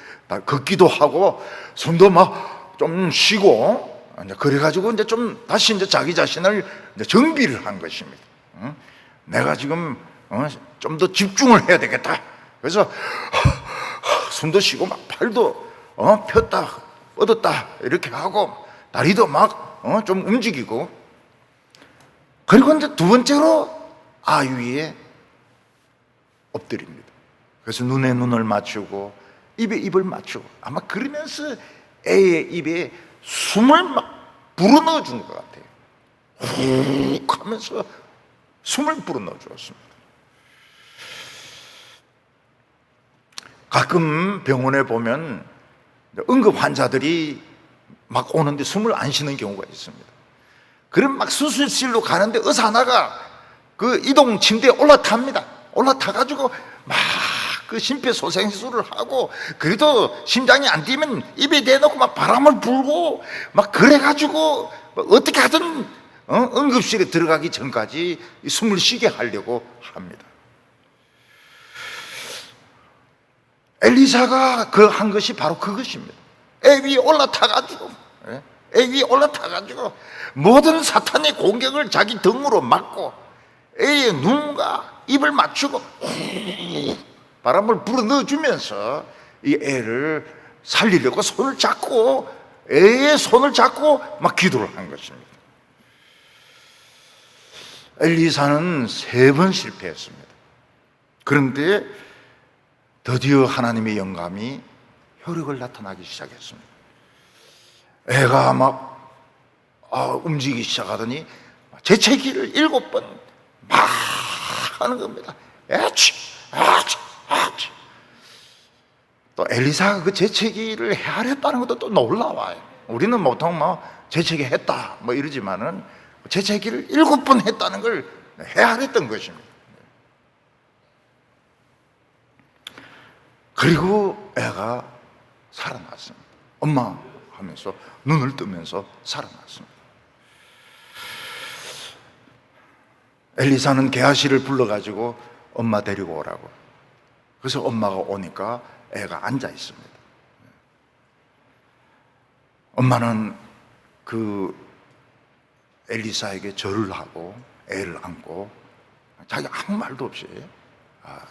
걷기도 하고 숨도 막 좀 쉬고, 그래가지고 이제 좀 다시 이제 자기 자신을 이제 정비를 한 것입니다. 내가 지금 좀 더 집중을 해야 되겠다. 그래서 숨도 쉬고 막 팔도 폈다 뻗었다 이렇게 하고 다리도 막 좀 움직이고, 그리고 이제 두 번째로 아이 위에 엎드립니다. 그래서 눈에 눈을 맞추고 입에 입을 맞추고, 아마 그러면서 애의 입에 숨을 막 불어넣어 준 것 같아요. 훅 하면서 숨을 불어넣어 주었습니다. 가끔 병원에 보면 응급 환자들이 막 오는데 숨을 안 쉬는 경우가 있습니다. 그럼 막 수술실로 가는데 의사 하나가 그 이동 침대에 올라탑니다. 올라타가지고 막 그 심폐소생술을 하고, 그래도 심장이 안 뛰면 입에 대놓고 막 바람을 불고 막 그래가지고 어떻게 하든 응급실에 들어가기 전까지 숨을 쉬게 하려고 합니다. 엘리사가 그 한 것이 바로 그것입니다. 애 위에 올라타가지고 모든 사탄의 공격을 자기 등으로 막고 애의 눈과 입을 맞추고 바람을 불어넣어주면서 이 애를 살리려고 애의 손을 잡고 막 기도를 한 것입니다. 엘리사는 3번 실패했습니다. 그런데 드디어 하나님의 영감이 효력을 나타나기 시작했습니다. 애가 막 움직이기 시작하더니 재채기를 7번 막 하는 겁니다. 또 엘리사가 그 재채기를 헤아렸다는 것도 또 놀라워요. 우리는 보통 재채기 했다 이러지만은 재채기를 7번 했다는 걸 헤아렸던 것입니다. 그리고 애가 살아났습니다. 엄마 하면서 눈을 뜨면서 살아났습니다. 엘리사는 게하시를 불러가지고 엄마 데리고 오라고. 그래서 엄마가 오니까 애가 앉아 있습니다. 엄마는 그 엘리사에게 절을 하고 애를 안고 자기 아무 말도 없이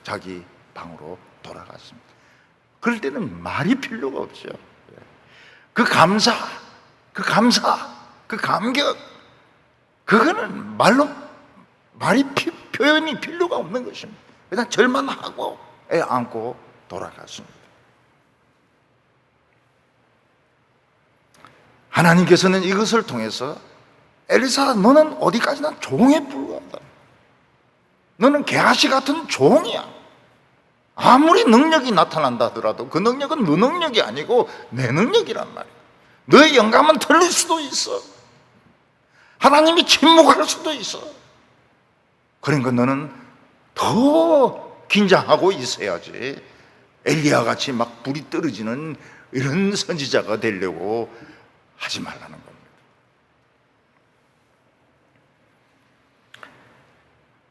자기 방으로 돌아갔습니다. 그럴 때는 말이 필요가 없죠. 그 감사, 그 감격, 그거는 말이 표현이 필요가 없는 것입니다. 그냥 절만 하고 애 안고 돌아갔습니다. 하나님께서는 이것을 통해서 엘리사, 너는 어디까지나 종에 불과하다. 너는 게하시 같은 종이야. 아무리 능력이 나타난다 하더라도 그 능력은 너 능력이 아니고 내 능력이란 말이야. 너의 영감은 틀릴 수도 있어. 하나님이 침묵할 수도 있어. 그러니까 너는 더 긴장하고 있어야지 엘리야 같이 막 불이 떨어지는 이런 선지자가 되려고 하지 말라는 겁니다.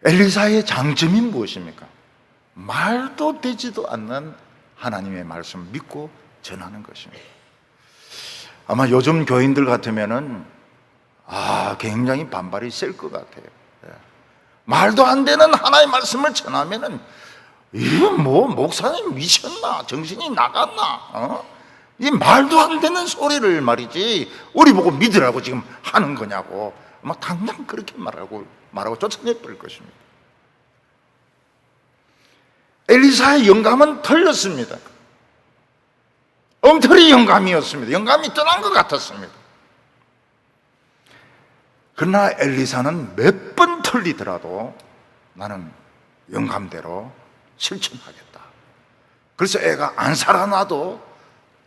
엘리사의 장점이 무엇입니까? 말도 되지도 않는 하나님의 말씀을 믿고 전하는 것입니다. 아마 요즘 교인들 같으면은 굉장히 반발이 셀 것 같아요. 말도 안 되는 하나님의 말씀을 전하면은 이게 뭐 목사님 미쳤나? 정신이 나갔나? 이 말도 안 되는 소리를 말이지 우리 보고 믿으라고 지금 하는 거냐고 막 당장 그렇게 말하고 쫓아내 버릴 것입니다. 엘리사의 영감은 틀렸습니다. 엉터리 영감이었습니다. 영감이 떠난 것 같았습니다. 그러나 엘리사는 몇 번 틀리더라도 나는 영감대로 실천하겠다. 그래서 애가 안 살아나도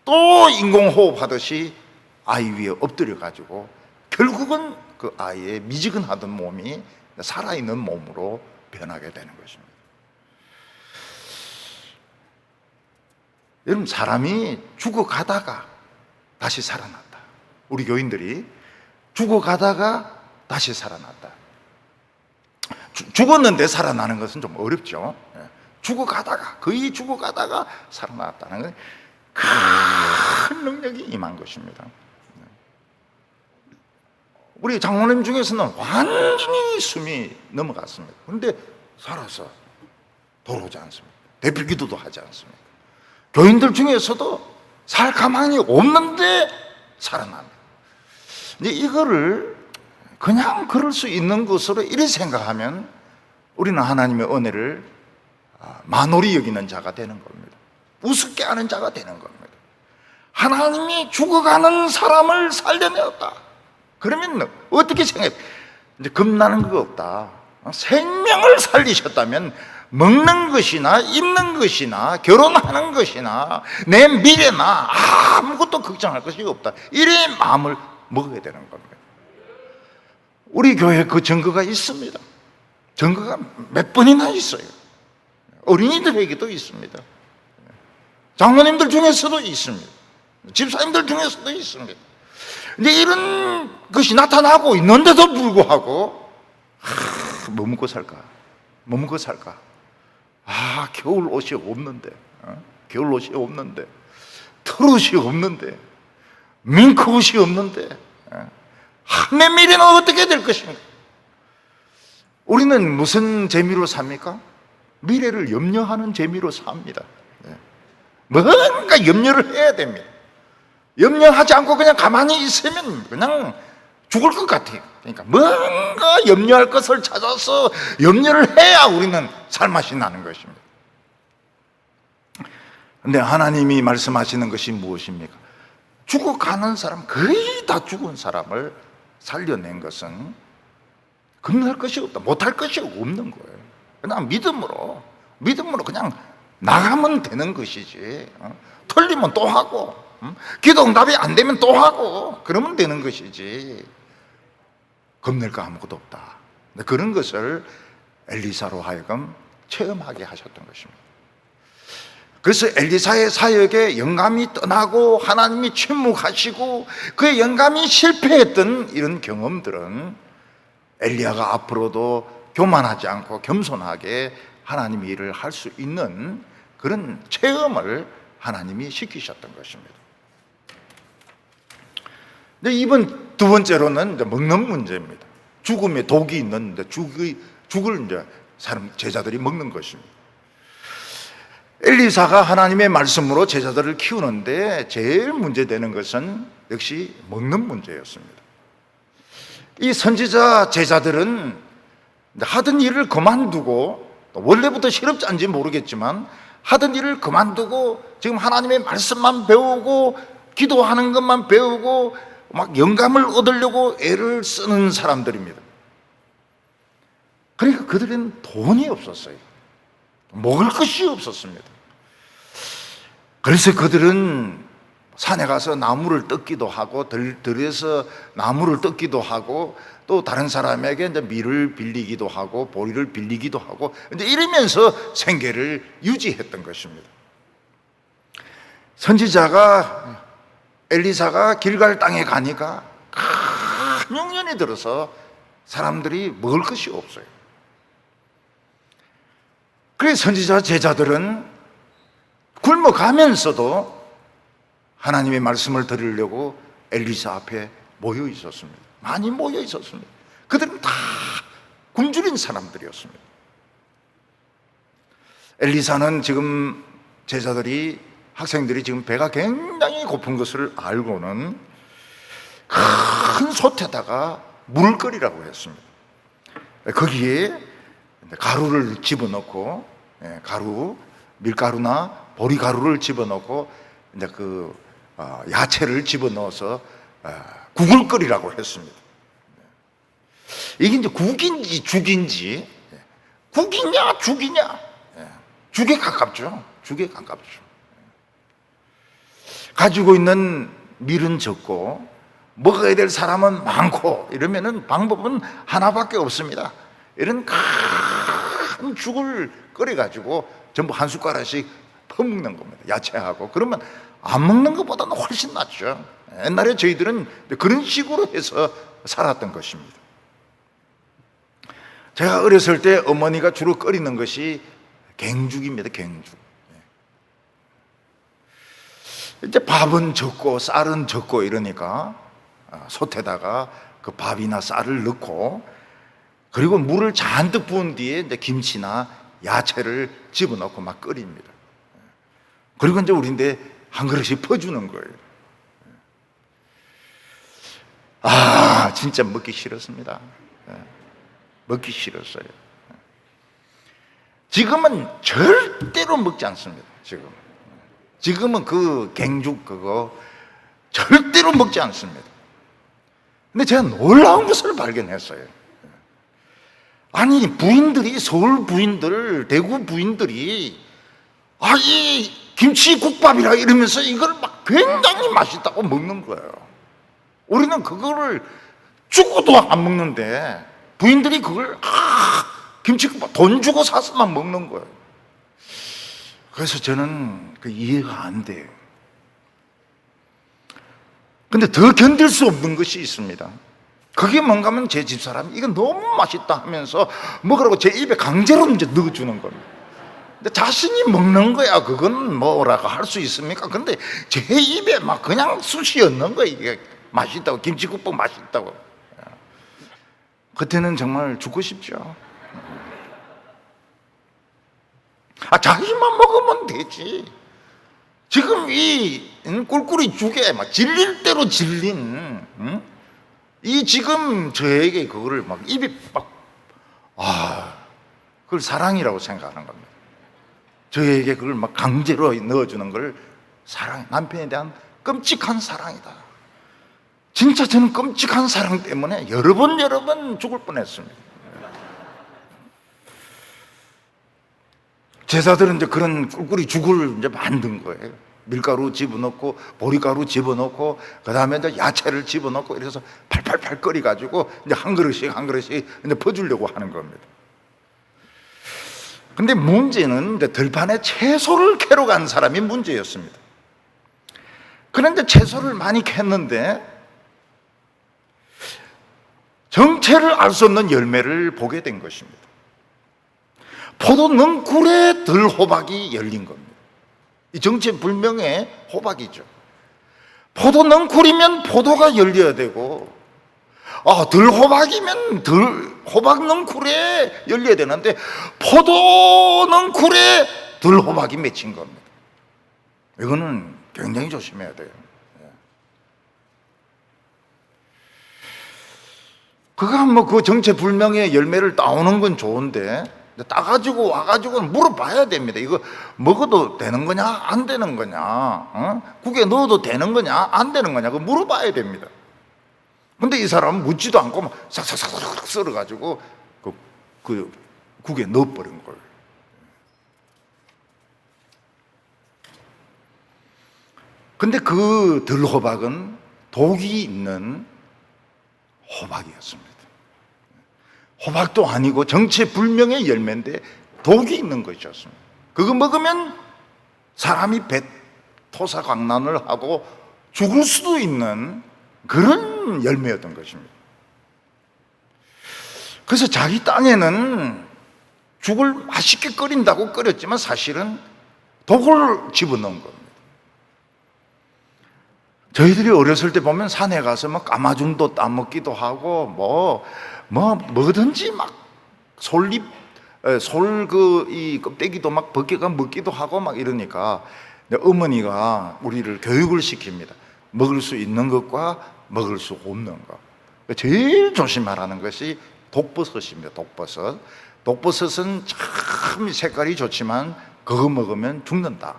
또 인공호흡 하듯이 아이 위에 엎드려 가지고 결국은 그 아이의 미지근하던 몸이 살아있는 몸으로 변하게 되는 것입니다. 여러분, 사람이 죽어가다가 다시 살아났다. 우리 교인들이 죽어가다가 다시 살아났다. 죽었는데 살아나는 것은 좀 어렵죠. 거의 죽어가다가 살아났다는 건 큰 능력이 임한 것입니다. 우리 장로님 중에서는 완전히 숨이 넘어갔습니다. 그런데 살아서 돌아오지 않습니다. 대필 기도도 하지 않습니다. 교인들 중에서도 살 가망이 없는데 살아납니다. 이제 이거를 그냥 그럴 수 있는 것으로 이렇게 생각하면 우리는 하나님의 은혜를 만홀히 여기는 자가 되는 겁니다. 우습게 하는 자가 되는 겁니다. 하나님이 죽어가는 사람을 살려내었다. 그러면 어떻게 생각해? 이제 겁나는 거 없다. 생명을 살리셨다면 먹는 것이나 입는 것이나 결혼하는 것이나 내 미래나 아무것도 걱정할 것이 없다. 이런 마음을 먹어야 되는 겁니다. 우리 교회에 그 증거가 있습니다. 증거가 몇 번이나 있어요. 어린이들에게도 있습니다. 장로님들 중에서도 있습니다. 집사님들 중에서도 있습니다. 근데 이런 것이 나타나고 있는데도 불구하고 뭐 먹고 살까? 뭐 먹고 살까? 겨울 옷이 없는데, 겨울 옷이 없는데, 털옷이 없는데, 밍크 옷이 없는데, 내 미래는 어떻게 될 것인가? 우리는 무슨 재미로 삽니까? 미래를 염려하는 재미로 삽니다. 뭔가 염려를 해야 됩니다. 염려하지 않고 그냥 가만히 있으면 그냥 죽을 것 같아요. 그러니까 뭔가 염려할 것을 찾아서 염려를 해야 우리는 살맛이 나는 것입니다. 그런데 하나님이 말씀하시는 것이 무엇입니까? 죽어가는 사람, 거의 다 죽은 사람을 살려낸 것은 겁날 것이 없다, 못할 것이 없는 거예요. 그냥 믿음으로 그냥 나가면 되는 것이지. 틀리면 또 하고, 기도 응답이 안 되면 또 하고, 그러면 되는 것이지. 겁낼 거 아무것도 없다. 그런 것을 엘리사로 하여금 체험하게 하셨던 것입니다. 그래서 엘리사의 사역에 영감이 떠나고 하나님이 침묵하시고 그의 영감이 실패했던 이런 경험들은 엘리야가 앞으로도 교만하지 않고 겸손하게 하나님의 일을 할 수 있는 그런 체험을 하나님이 시키셨던 것입니다. 이번 두 번째로는 이제 먹는 문제입니다. 죽음에 독이 있는데 죽을 이제 제자들이 먹는 것입니다. 엘리사가 하나님의 말씀으로 제자들을 키우는데 제일 문제되는 것은 역시 먹는 문제였습니다. 이 선지자 제자들은 하던 일을 그만두고 원래부터 싫었는지 모르겠지만 하던 일을 그만두고 지금 하나님의 말씀만 배우고 기도하는 것만 배우고 막 영감을 얻으려고 애를 쓰는 사람들입니다. 그러니까 그들은 돈이 없었어요. 먹을 것이 없었습니다. 그래서 그들은 산에 가서 나무를 뜯기도 하고 들에서 나무를 뜯기도 하고 또 다른 사람에게 이제 밀을 빌리기도 하고 보리를 빌리기도 하고 이제 이러면서 생계를 유지했던 것입니다. 선지자가 엘리사가 길갈 땅에 가니까 큰 흉년이 들어서 사람들이 먹을 것이 없어요. 그래서 선지자 제자들은 굶어가면서도 하나님의 말씀을 들으려고 엘리사 앞에 모여 있었습니다. 많이 모여 있었습니다. 그들은 다 굶주린 사람들이었습니다. 엘리사는 지금 제자들이 학생들이 지금 배가 굉장히 고픈 것을 알고는 큰 솥에다가 물을 끓이라고 했습니다. 거기에 가루를 집어넣고 밀가루나 보리가루를 집어넣고 이제 야채를 집어넣어서 국을 끓이라고 했습니다. 이게 이제 국인지 죽인지, 국이냐 죽이냐, 죽에 가깝죠. 죽에 가깝죠. 가지고 있는 밀은 적고 먹어야 될 사람은 많고 이러면은 방법은 하나밖에 없습니다. 이런 큰 죽을 끓여가지고 전부 한 숟가락씩 퍼먹는 겁니다. 야채하고. 그러면 안 먹는 것보다는 훨씬 낫죠. 옛날에 저희들은 그런 식으로 해서 살았던 것입니다. 제가 어렸을 때 어머니가 주로 끓이는 것이 갱죽입니다. 갱죽. 이제 밥은 적고 쌀은 적고 이러니까 솥에다가 그 밥이나 쌀을 넣고 그리고 물을 잔뜩 부은 뒤에 이제 김치나 야채를 집어넣고 막 끓입니다. 그리고 이제 우리인데 한 그릇씩 퍼주는 거예요. 진짜 먹기 싫었습니다. 먹기 싫었어요. 지금은 절대로 먹지 않습니다. 지금은 그 갱죽 그거 절대로 먹지 않습니다. 근데 제가 놀라운 것을 발견했어요. 아니 부인들이, 서울 부인들, 대구 부인들이 이 김치국밥이라 이러면서 이걸 막 굉장히 맛있다고 먹는 거예요. 우리는 그거를 죽어도 안 먹는데 부인들이 그걸 김치국밥 돈 주고 사서만 먹는 거예요. 그래서 저는 그 이해가 안 돼요. 근데 더 견딜 수 없는 것이 있습니다. 그게 뭔가 하면 제 집사람이 이거 너무 맛있다 하면서 먹으라고 제 입에 강제로 이제 넣어주는 겁니다. 근데 자신이 먹는 거야. 그건 뭐라고 할 수 있습니까? 근데 제 입에 막 그냥 쑤시 얹는 거야. 이게 맛있다고, 김치국밥 맛있다고. 그때는 정말 죽고 싶죠. 자기만 먹으면 되지. 지금 이 꿀꿀이 죽에 막 질릴 대로 질린 이 지금 저에게 그거를 막 입이 막 그걸 사랑이라고 생각하는 겁니다. 저에게 그걸 막 강제로 넣어주는 걸 남편에 대한 끔찍한 사랑이다. 진짜 저는 끔찍한 사랑 때문에 여러 번 죽을 뻔했습니다. 제자들은 이제 그런 꿀꿀이 죽을 이제 만든 거예요. 밀가루 집어넣고 보리가루 집어넣고 그 다음에 이제 야채를 집어넣고 이래서 팔팔팔 끓여가지고 이제 한 그릇씩 이제 퍼주려고 하는 겁니다. 근데 문제는 이제 들판에 채소를 캐러 간 사람이 문제였습니다. 그런데 채소를 많이 캤는데 정체를 알 수 없는 열매를 보게 된 것입니다. 포도 넝쿨에 들호박이 열린 겁니다. 이 정체불명의 호박이죠. 포도 넝쿨이면 포도가 열려야 되고 들호박이면 호박 넝쿨에 열려야 되는데 포도 넝쿨에 들호박이 맺힌 겁니다. 이거는 굉장히 조심해야 돼요. 그가 그 정체불명의 열매를 따오는 건 좋은데 따가지고 와가지고 물어봐야 됩니다. 이거 먹어도 되는 거냐 안 되는 거냐, 국에 넣어도 되는 거냐 안 되는 거냐, 그거 물어봐야 됩니다. 근데 이 사람은 묻지도 않고 막 싹싹싹 썰어가지고 그 국에 넣어버린 거예요. 근데 그 들호박은 독이 있는 호박이었습니다. 호박도 아니고 정체불명의 열매인데 독이 있는 것이었습니다. 그거 먹으면 사람이 토사광난을 하고 죽을 수도 있는 그런 열매였던 것입니다. 그래서 자기 땅에는 죽을 맛있게 끓인다고 끓였지만 사실은 독을 집어넣은 겁니다. 저희들이 어렸을 때 보면 산에 가서 막 까마중도 따먹기도 하고 뭐든지 막 솔잎 이 껍데기도 막 벗겨가 먹기도 하고 막 이러니까 어머니가 우리를 교육을 시킵니다. 먹을 수 있는 것과 먹을 수 없는 것. 제일 조심하라는 것이 독버섯입니다. 독버섯. 독버섯은 참 색깔이 좋지만 그거 먹으면 죽는다.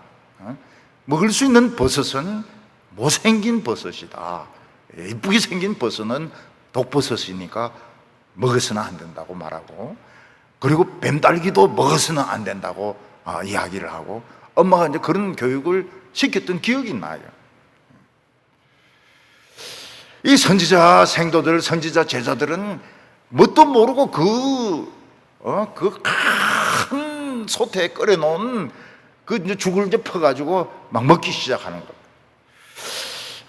먹을 수 있는 버섯은 못생긴 버섯이다. 이쁘게 생긴 버섯은 독버섯이니까 먹어서는 안 된다고 말하고, 그리고 뱀딸기도 먹어서는 안 된다고 이야기를 하고, 엄마가 이제 그런 교육을 시켰던 기억이 나요. 이 선지자 생도들, 선지자 제자들은 뭣도 모르고 그 큰 솥에 끓여놓은 그 이제 죽을 이제 퍼가지고 막 먹기 시작하는 거예요.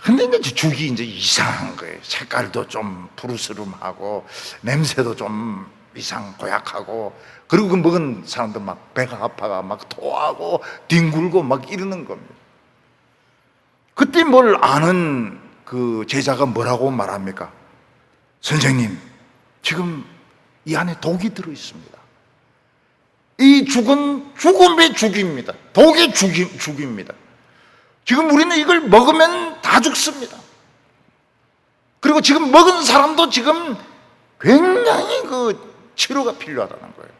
근데 이제 죽이 이제 이상한 거예요. 색깔도 좀 푸르스름하고 냄새도 좀 고약하고, 그리고 그 먹은 사람들 막 배가 아파가 막 토하고 뒹굴고 막 이러는 겁니다. 그때 뭘 아는 그 제자가 뭐라고 말합니까? 선생님, 지금 이 안에 독이 들어 있습니다. 이 죽은 죽음의 죽입니다. 독의 죽입니다. 지금 우리는 이걸 먹으면 다 죽습니다. 그리고 지금 먹은 사람도 지금 굉장히 그 치료가 필요하다는 거예요.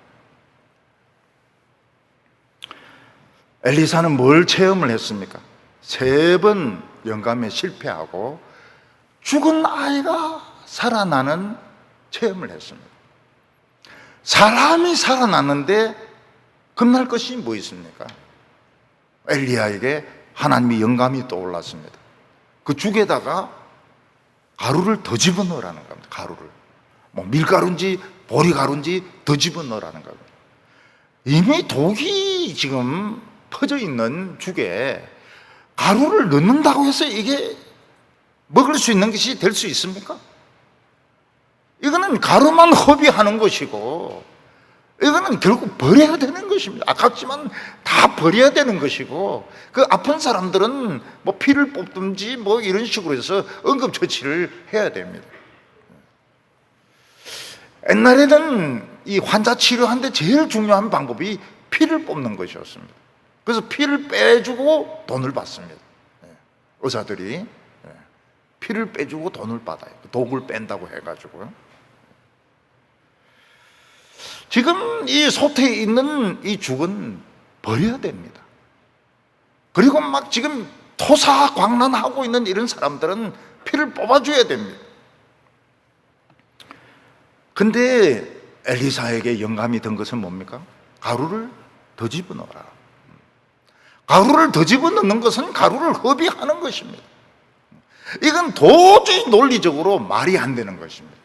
엘리사는 뭘 체험을 했습니까? 3번 영감에 실패하고 죽은 아이가 살아나는 체험을 했습니다. 사람이 살아났는데 겁날 것이 뭐 있습니까? 엘리야에게 하나님의 영감이 떠올랐습니다. 그 죽에다가 가루를 더 집어넣으라는 겁니다. 가루를. 뭐 밀가루인지 보리가루인지 더 집어넣으라는 겁니다. 이미 독이 지금 퍼져 있는 죽에 가루를 넣는다고 해서 이게 먹을 수 있는 것이 될 수 있습니까? 이거는 가루만 허비하는 것이고, 이거는 결국 버려야 되는 것입니다. 아깝지만 다 버려야 되는 것이고, 그 아픈 사람들은 뭐 피를 뽑든지 뭐 이런 식으로 해서 응급처치를 해야 됩니다. 옛날에는 이 환자 치료하는데 제일 중요한 방법이 피를 뽑는 것이었습니다. 그래서 피를 빼주고 돈을 받습니다. 의사들이 피를 빼주고 돈을 받아요. 독을 뺀다고 해가지고요. 지금 이 솥에 있는 이 죽은 버려야 됩니다. 그리고 막 지금 토사광난하고 있는 이런 사람들은 피를 뽑아줘야 됩니다. 근데 엘리사에게 영감이 든 것은 뭡니까? 가루를 더 집어넣어라. 가루를 더 집어넣는 것은 가루를 허비하는 것입니다. 이건 도저히 논리적으로 말이 안 되는 것입니다.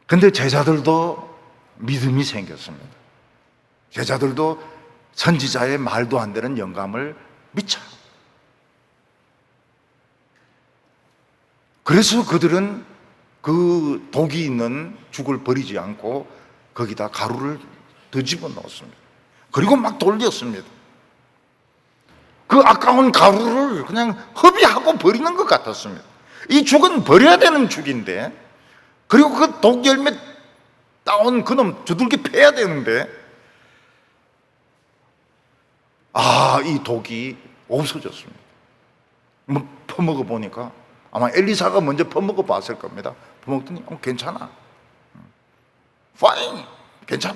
근데 제자들도 믿음이 생겼습니다. 제자들도 선지자의 말도 안 되는 영감을 믿죠. 그래서 그들은 그 독이 있는 죽을 버리지 않고 거기다 가루를 더 집어넣었습니다. 그리고 막 돌렸습니다. 그 아까운 가루를 그냥 허비하고 버리는 것 같았습니다. 이 죽은 버려야 되는 죽인데, 그리고 그 독 열매 따온 그놈 두들겨 패야 되는데, 이 독이 없어졌습니다. 퍼먹어 보니까 아마 엘리사가 먼저 퍼먹어 봤을 겁니다. 퍼먹더니 괜찮아, 파인, 괜찮아.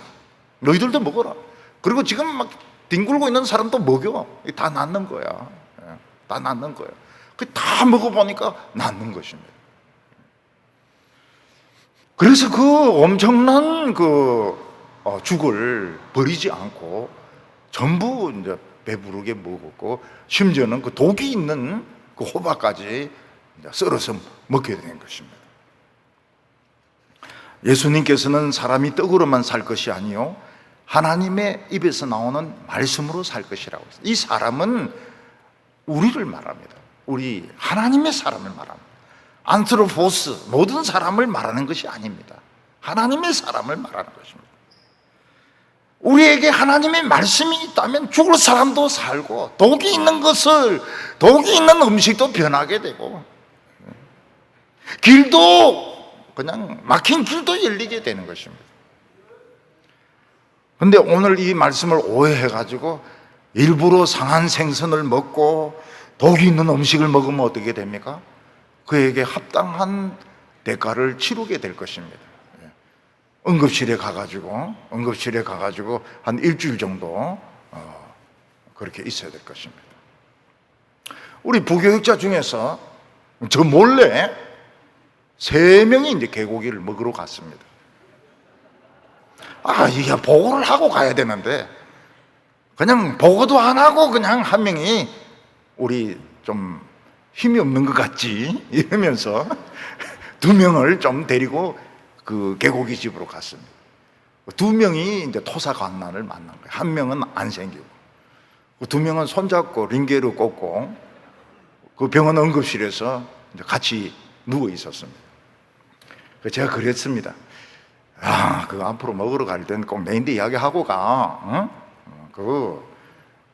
너희들도 먹어라. 그리고 지금 막 뒹굴고 있는 사람도 먹여. 다 낫는 거야. 다 낫는 거야. 다 먹어보니까 낫는 것입니다. 그래서 그 엄청난 죽을 버리지 않고 전부 이제 배부르게 먹었고, 심지어는 그 독이 있는 그 호박까지 이제 썰어서 먹게 된 것입니다. 예수님께서는 사람이 떡으로만 살 것이 아니요 하나님의 입에서 나오는 말씀으로 살 것이라고 했어요. 이 사람은 우리를 말합니다. 우리 하나님의 사람을 말합니다. 안트로포스, 모든 사람을 말하는 것이 아닙니다. 하나님의 사람을 말하는 것입니다. 우리에게 하나님의 말씀이 있다면 죽을 사람도 살고, 독이 있는 음식도 변하게 되고, 길도 그냥 막힌 길도 열리게 되는 것입니다. 그런데 오늘 이 말씀을 오해해가지고 일부러 상한 생선을 먹고 독이 있는 음식을 먹으면 어떻게 됩니까? 그에게 합당한 대가를 치르게 될 것입니다. 응급실에 가가지고 한 일주일 정도 그렇게 있어야 될 것입니다. 우리 부교육자 중에서 저 몰래 3명이 이제 개고기를 먹으러 갔습니다. 이게 보고를 하고 가야 되는데 그냥 보고도 안 하고 그냥 한 명이 우리 좀 힘이 없는 것 같지 이러면서 2명을 좀 데리고 그 개고기 집으로 갔습니다. 2명이 이제 토사관난을 만난 거예요. 1명은 안 생기고, 2명은 손잡고 링게를 꽂고 그 병원 응급실에서 이제 같이 누워 있었습니다. 제가 그랬습니다. 그 앞으로 먹으러 갈 때는 꼭 내인데 이야기하고 가.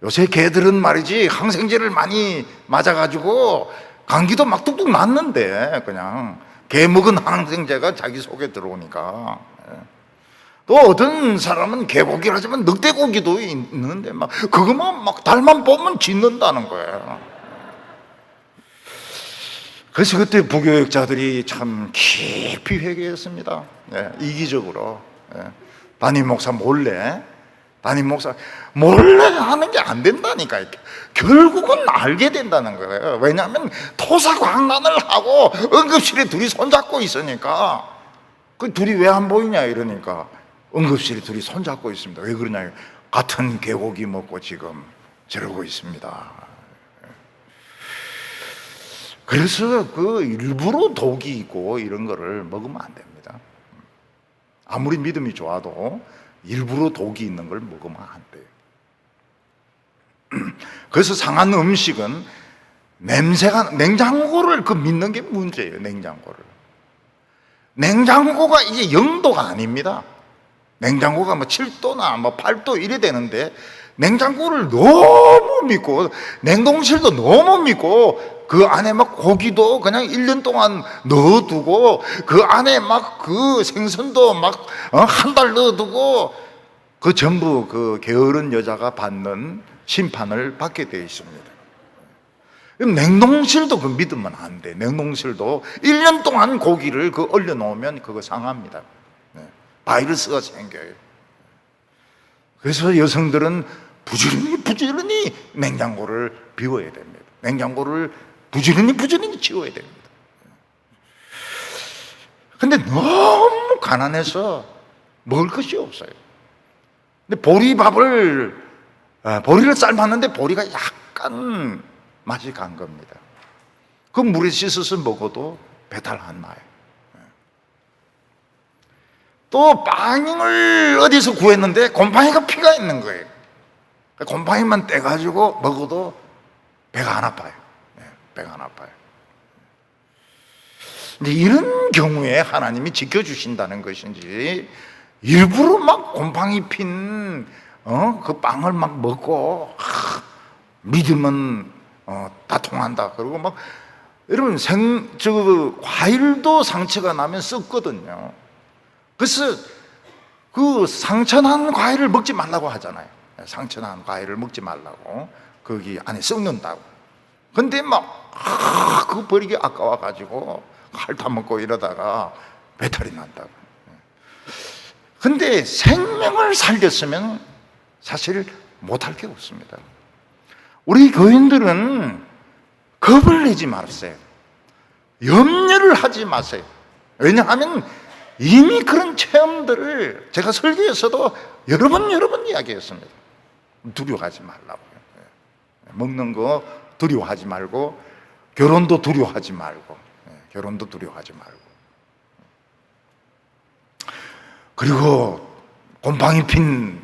요새 개들은 말이지 항생제를 많이 맞아가지고 감기도 막 뚝뚝 났는데 그냥 개 먹은 항생제가 자기 속에 들어오니까. 또 어떤 사람은 개고기를 하지만 늑대고기도 있는데 막 그것만 막 달만 보면 짖는다는 거예요. 그래서 그때 부교육자들이 참 깊이 회개했습니다. 이기적으로. 담임 목사 몰래 하는 게 안 된다니까. 결국은 알게 된다는 거예요. 왜냐하면 토사광난을 하고 응급실에 둘이 손잡고 있으니까. 그 둘이 왜 안 보이냐 이러니까 응급실에 둘이 손잡고 있습니다. 왜 그러냐, 같은 개고기 먹고 지금 저러고 있습니다. 그래서 그 일부러 독이 있고 이런 거를 먹으면 안 됩니다. 아무리 믿음이 좋아도 일부러 독이 있는 걸 먹으면 안 돼요. 그래서 상한 음식은 냉장고를 믿는 게 문제예요. 냉장고가 이게 0도가 아닙니다. 냉장고가 7도나 8도 이래 되는데 냉장고를 너무 믿고 냉동실도 너무 믿고 그 안에 고기도 그냥 1년 동안 넣어두고 그 안에 그 생선도 한 달 넣어두고 그 전부 그 게으른 여자가 받는 심판을 받게 되어 있습니다. 냉동실도 믿으면 안 돼. 냉동실도 1년 동안 고기를 얼려 놓으면 그거 상합니다. 바이러스가 생겨요. 그래서 여성들은 부지런히 냉장고를 비워야 됩니다. 냉장고를 부지런히 치워야 됩니다. 근데 너무 가난해서 먹을 것이 없어요. 근데 보리를 삶았는데 보리가 약간 맛이 간 겁니다. 그 물에 씻어서 먹어도 배탈 안 나요. 또 빵을 어디서 구했는데 곰팡이가 피가 있는 거예요. 곰팡이만 떼가지고 먹어도 배가 안 아파요. 배가 안 아파요. 근데 이런 경우에 하나님이 지켜주신다는 것인지 일부러 곰팡이 핀 그 빵을 먹고 믿으면 다 통한다. 그리고 여러분 과일도 상처가 나면 썩거든요. 그래서 그 상처난 과일을 먹지 말라고 하잖아요. 상처난 과일을 먹지 말라고. 거기 안에 썩는다고. 근데 그거 버리기 아까워가지고 핥아먹고 이러다가 배탈이 난다고. 근데 생명을 살렸으면 사실 못할 게 없습니다. 우리 교인들은 겁을 내지 마세요. 염려를 하지 마세요. 왜냐하면 이미 그런 체험들을 제가 설교에서도 여러 번 이야기했습니다. 두려워하지 말라고요. 먹는 거 두려워하지 말고, 결혼도 두려워하지 말고, 결혼도 두려워하지 말고, 그리고 곰팡이 핀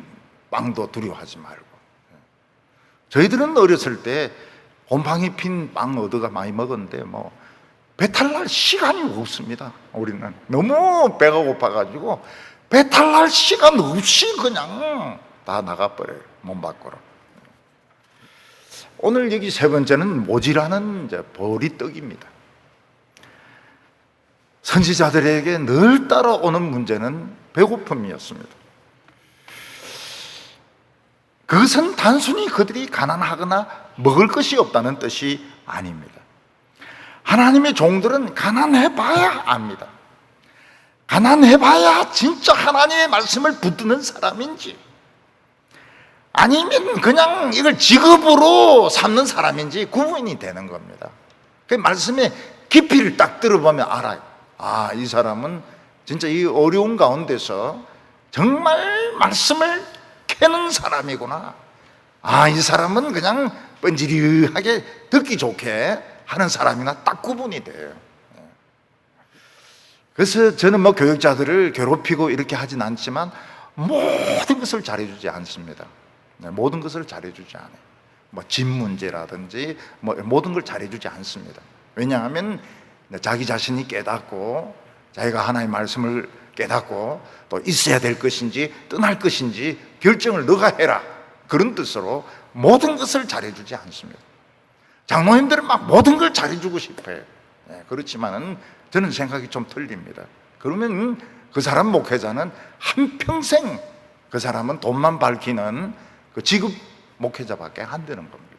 빵도 두려워하지 말고. 저희들은 어렸을 때 곰팡이 핀 빵 얻어가 많이 먹었는데 뭐 배탈 날 시간이 없습니다. 우리는 너무 배가 고파가지고 배탈 날 시간 없이 그냥 다 나가버려요, 몸 밖으로. 오늘 여기 세 번째는 모지라는 보리떡입니다. 선지자들에게 늘 따라오는 문제는 배고픔이었습니다. 그것은 단순히 그들이 가난하거나 먹을 것이 없다는 뜻이 아닙니다. 하나님의 종들은 가난해봐야 압니다. 가난해봐야 진짜 하나님의 말씀을 붙드는 사람인지, 아니면 그냥 이걸 직업으로 삼는 사람인지 구분이 되는 겁니다. 그 말씀의 깊이를 딱 들어보면 알아요. 아, 이 사람은 진짜 이 어려운 가운데서 정말 말씀을 캐는 사람이구나. 아, 이 사람은 그냥 번지르하게 듣기 좋게 하는 사람이나 딱 구분이 돼요. 그래서 저는 뭐 교육자들을 괴롭히고 이렇게 하진 않지만 모든 것을 잘해주지 않습니다. 모든 것을 잘해주지 않아요. 뭐 집 문제라든지 뭐 모든 걸 잘해주지 않습니다. 왜냐하면 자기 자신이 깨닫고 자기가 하나님의 말씀을 깨닫고 또 있어야 될 것인지 떠날 것인지 결정을 너가 해라, 그런 뜻으로 모든 것을 잘해주지 않습니다. 장로님들은 막 모든 걸 잘해주고 싶어요. 그렇지만은 저는 생각이 좀 틀립니다. 그러면 그 사람 목회자는 한평생 그 사람은 돈만 밝히는 그 지급 목회자밖에 안 되는 겁니다.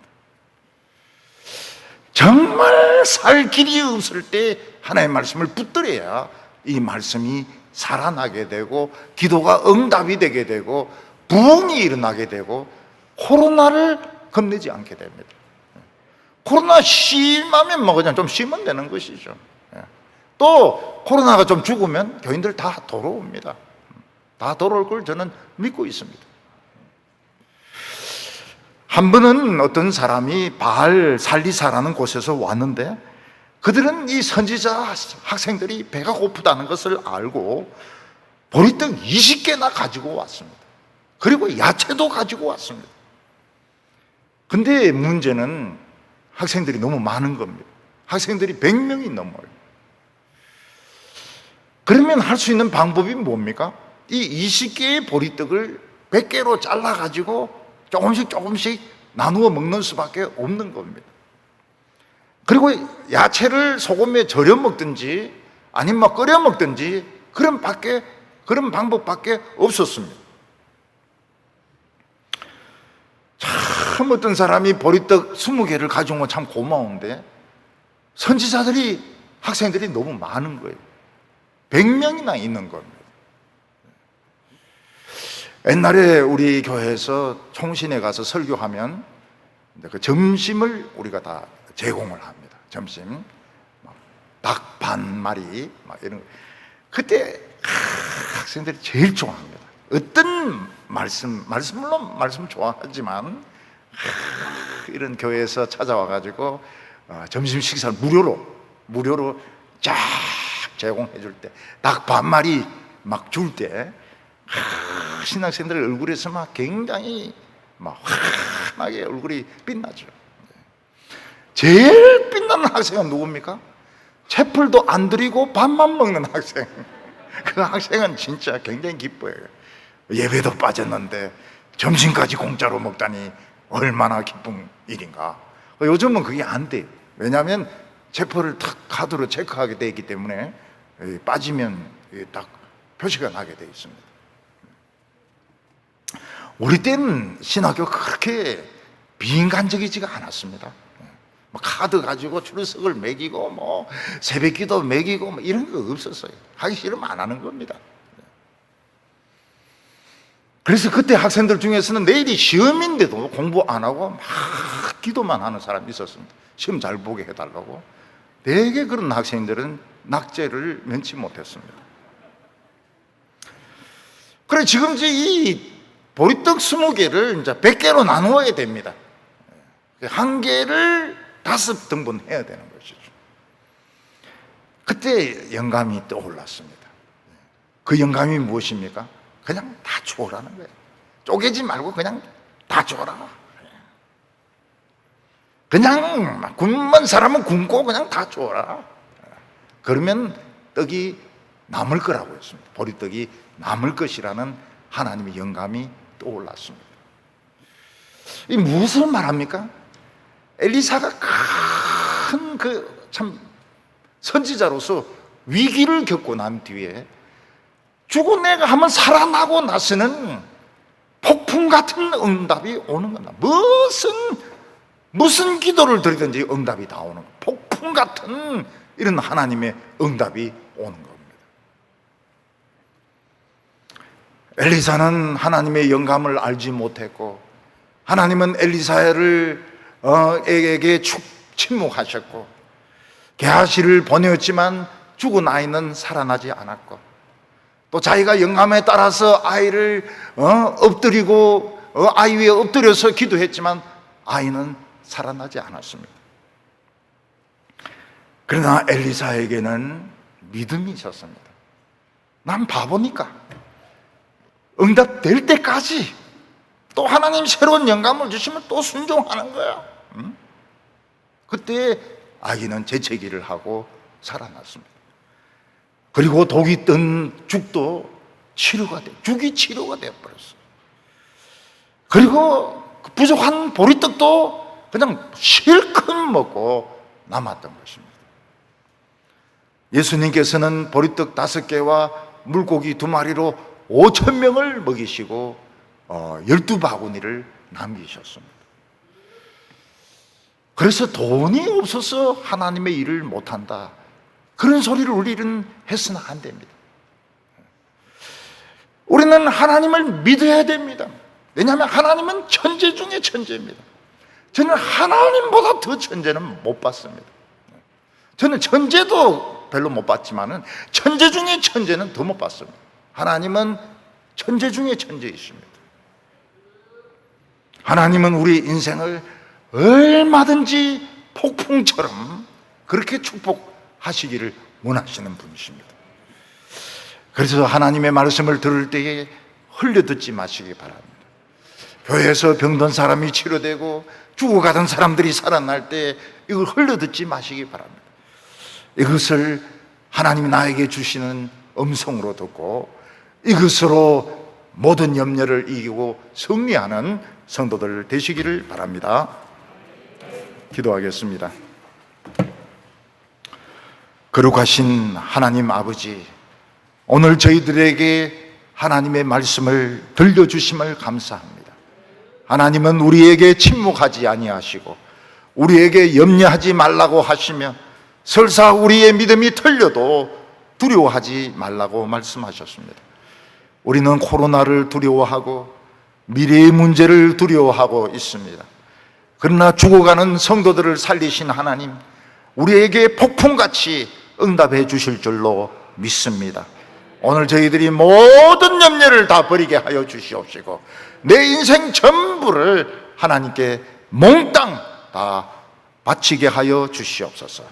정말 살 길이 없을 때 하나님의 말씀을 붙들어야 이 말씀이 살아나게 되고 기도가 응답이 되게 되고 부흥이 일어나게 되고 코로나를 겁내지 않게 됩니다. 코로나 심하면 뭐 그냥 좀 쉬면 되는 것이죠. 또 코로나가 좀 죽으면 교인들 다 돌아옵니다. 다 돌아올 걸 저는 믿고 있습니다. 한 번은 어떤 사람이 바알 살리사라는 곳에서 왔는데 그들은 이 선지자 학생들이 배가 고프다는 것을 알고 보리떡 20개나 가지고 왔습니다. 그리고 야채도 가지고 왔습니다. 근데 문제는 학생들이 너무 많은 겁니다. 학생들이 100명이 넘어요. 그러면 할 수 있는 방법이 뭡니까? 이 20개의 보리떡을 100개로 잘라가지고 조금씩 나누어 먹는 수밖에 없는 겁니다. 그리고 야채를 소금에 절여 먹든지 아니면 뭐 끓여 먹든지 그런 방법밖에 없었습니다. 참 어떤 사람이 보리떡 20개를 가져온 건 참 고마운데 선지자들이 학생들이 너무 많은 거예요. 100명이나 있는 겁니다. 옛날에 우리 교회에서 총신에 가서 설교하면 그 점심을 우리가 다 제공을 합니다. 점심 닭 반 마리 막 이런 거. 그때 학생들이 제일 좋아합니다. 어떤 물론 말씀 좋아하지만 이런 교회에서 찾아와 가지고 점심 식사를 무료로 쫙 제공해 줄 때 닭 반 마리 막 줄 때 신학생들 얼굴에서 막 굉장히 막 환하게 얼굴이 빛나죠. 제일 빛나는 학생은 누굽니까? 채플도 안 드리고 밥만 먹는 학생. 그 학생은 진짜 굉장히 기뻐요. 예배도 빠졌는데 점심까지 공짜로 먹다니 얼마나 기쁜 일인가. 요즘은 그게 안 돼요. 왜냐하면 채플을 딱 카드로 체크하게 되어 있기 때문에 빠지면 딱 표시가 나게 되어 있습니다. 우리 때는 신학교 그렇게 비인간적이지가 않았습니다. 뭐 카드 가지고 출석을 매기고 뭐 새벽기도 매기고 뭐 이런 거 없었어요. 하기 싫으면 안 하는 겁니다. 그래서 그때 학생들 중에서는 내일이 시험인데도 공부 안 하고 막 기도만 하는 사람이 있었습니다. 시험 잘 보게 해달라고. 대개 그런 학생들은 낙제를 면치 못했습니다. 그래, 지금 이제 이 보리떡 20개를 이제 100개로 나누어야 됩니다. 한 개를 5등분 해야 되는 것이죠. 그때 영감이 떠올랐습니다. 그 영감이 무엇입니까? 그냥 다 줘라는 거예요. 쪼개지 말고 그냥 다 줘라. 그냥 굶은 사람은 굶고 그냥 다 줘라. 그러면 떡이 남을 거라고 했습니다. 보리떡이 남을 것이라는 하나님의 영감이 떠올랐습니다. 이 무엇을 말합니까? 엘리사가 큰 참 선지자로서 위기를 겪고 난 뒤에 죽은 내가 한번 살아나고 나서는 폭풍 같은 응답이 오는 거다. 무슨 기도를 드리든지 응답이 다 오는 거예요. 폭풍 같은 이런 하나님의 응답이 오는 겁니다. 엘리사는 하나님의 영감을 알지 못했고, 하나님은 엘리사에게 침묵하셨고, 게하시를 보내었지만 죽은 아이는 살아나지 않았고, 또 자기가 영감에 따라서 아이를 엎드리고 아이 위에 엎드려서 기도했지만 아이는 살아나지 않았습니다. 그러나 엘리사에게는 믿음이 있었습니다. 난 바보니까 응답될 때까지 또 하나님 새로운 영감을 주시면 또 순종하는 거야. 그때 아기는 재채기를 하고 살아났습니다. 그리고 독이 뜬 죽도 죽이 치료가 되어버렸어요. 그리고 부족한 보리떡도 그냥 실컷 먹고 남았던 것입니다. 예수님께서는 보리떡 5개와 물고기 2마리로 5,000명을 먹이시고 12바구니를 남기셨습니다. 그래서 돈이 없어서 하나님의 일을 못한다, 그런 소리를 우리는 해서는 안 됩니다. 우리는 하나님을 믿어야 됩니다. 왜냐하면 하나님은 천재 중에 천재입니다. 저는 하나님보다 더 천재는 못 봤습니다. 저는 천재도 별로 못 봤지만은 천재 중에 천재는 더 못 봤습니다. 하나님은 천재 중에 천재이십니다. 하나님은 우리 인생을 얼마든지 폭풍처럼 그렇게 축복하시기를 원하시는 분이십니다. 그래서 하나님의 말씀을 들을 때에 흘려듣지 마시기 바랍니다. 교회에서 병든 사람이 치료되고 죽어가던 사람들이 살아날 때 이걸 흘려듣지 마시기 바랍니다. 이것을 하나님이 나에게 주시는 음성으로 듣고 이것으로 모든 염려를 이기고 승리하는 성도들 되시기를 바랍니다. 기도하겠습니다. 거룩하신 하나님 아버지, 오늘 저희들에게 하나님의 말씀을 들려주심을 감사합니다. 하나님은 우리에게 침묵하지 아니하시고 우리에게 염려하지 말라고 하시며 설사 우리의 믿음이 틀려도 두려워하지 말라고 말씀하셨습니다. 우리는 코로나를 두려워하고 미래의 문제를 두려워하고 있습니다. 그러나 죽어가는 성도들을 살리신 하나님, 우리에게 폭풍같이 응답해 주실 줄로 믿습니다. 오늘 저희들이 모든 염려를 다 버리게 하여 주시옵시고 내 인생 전부를 하나님께 몽땅 다 바치게 하여 주시옵소서.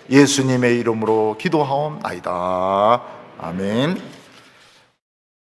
예수님의 이름으로 기도하옵나이다. 아멘.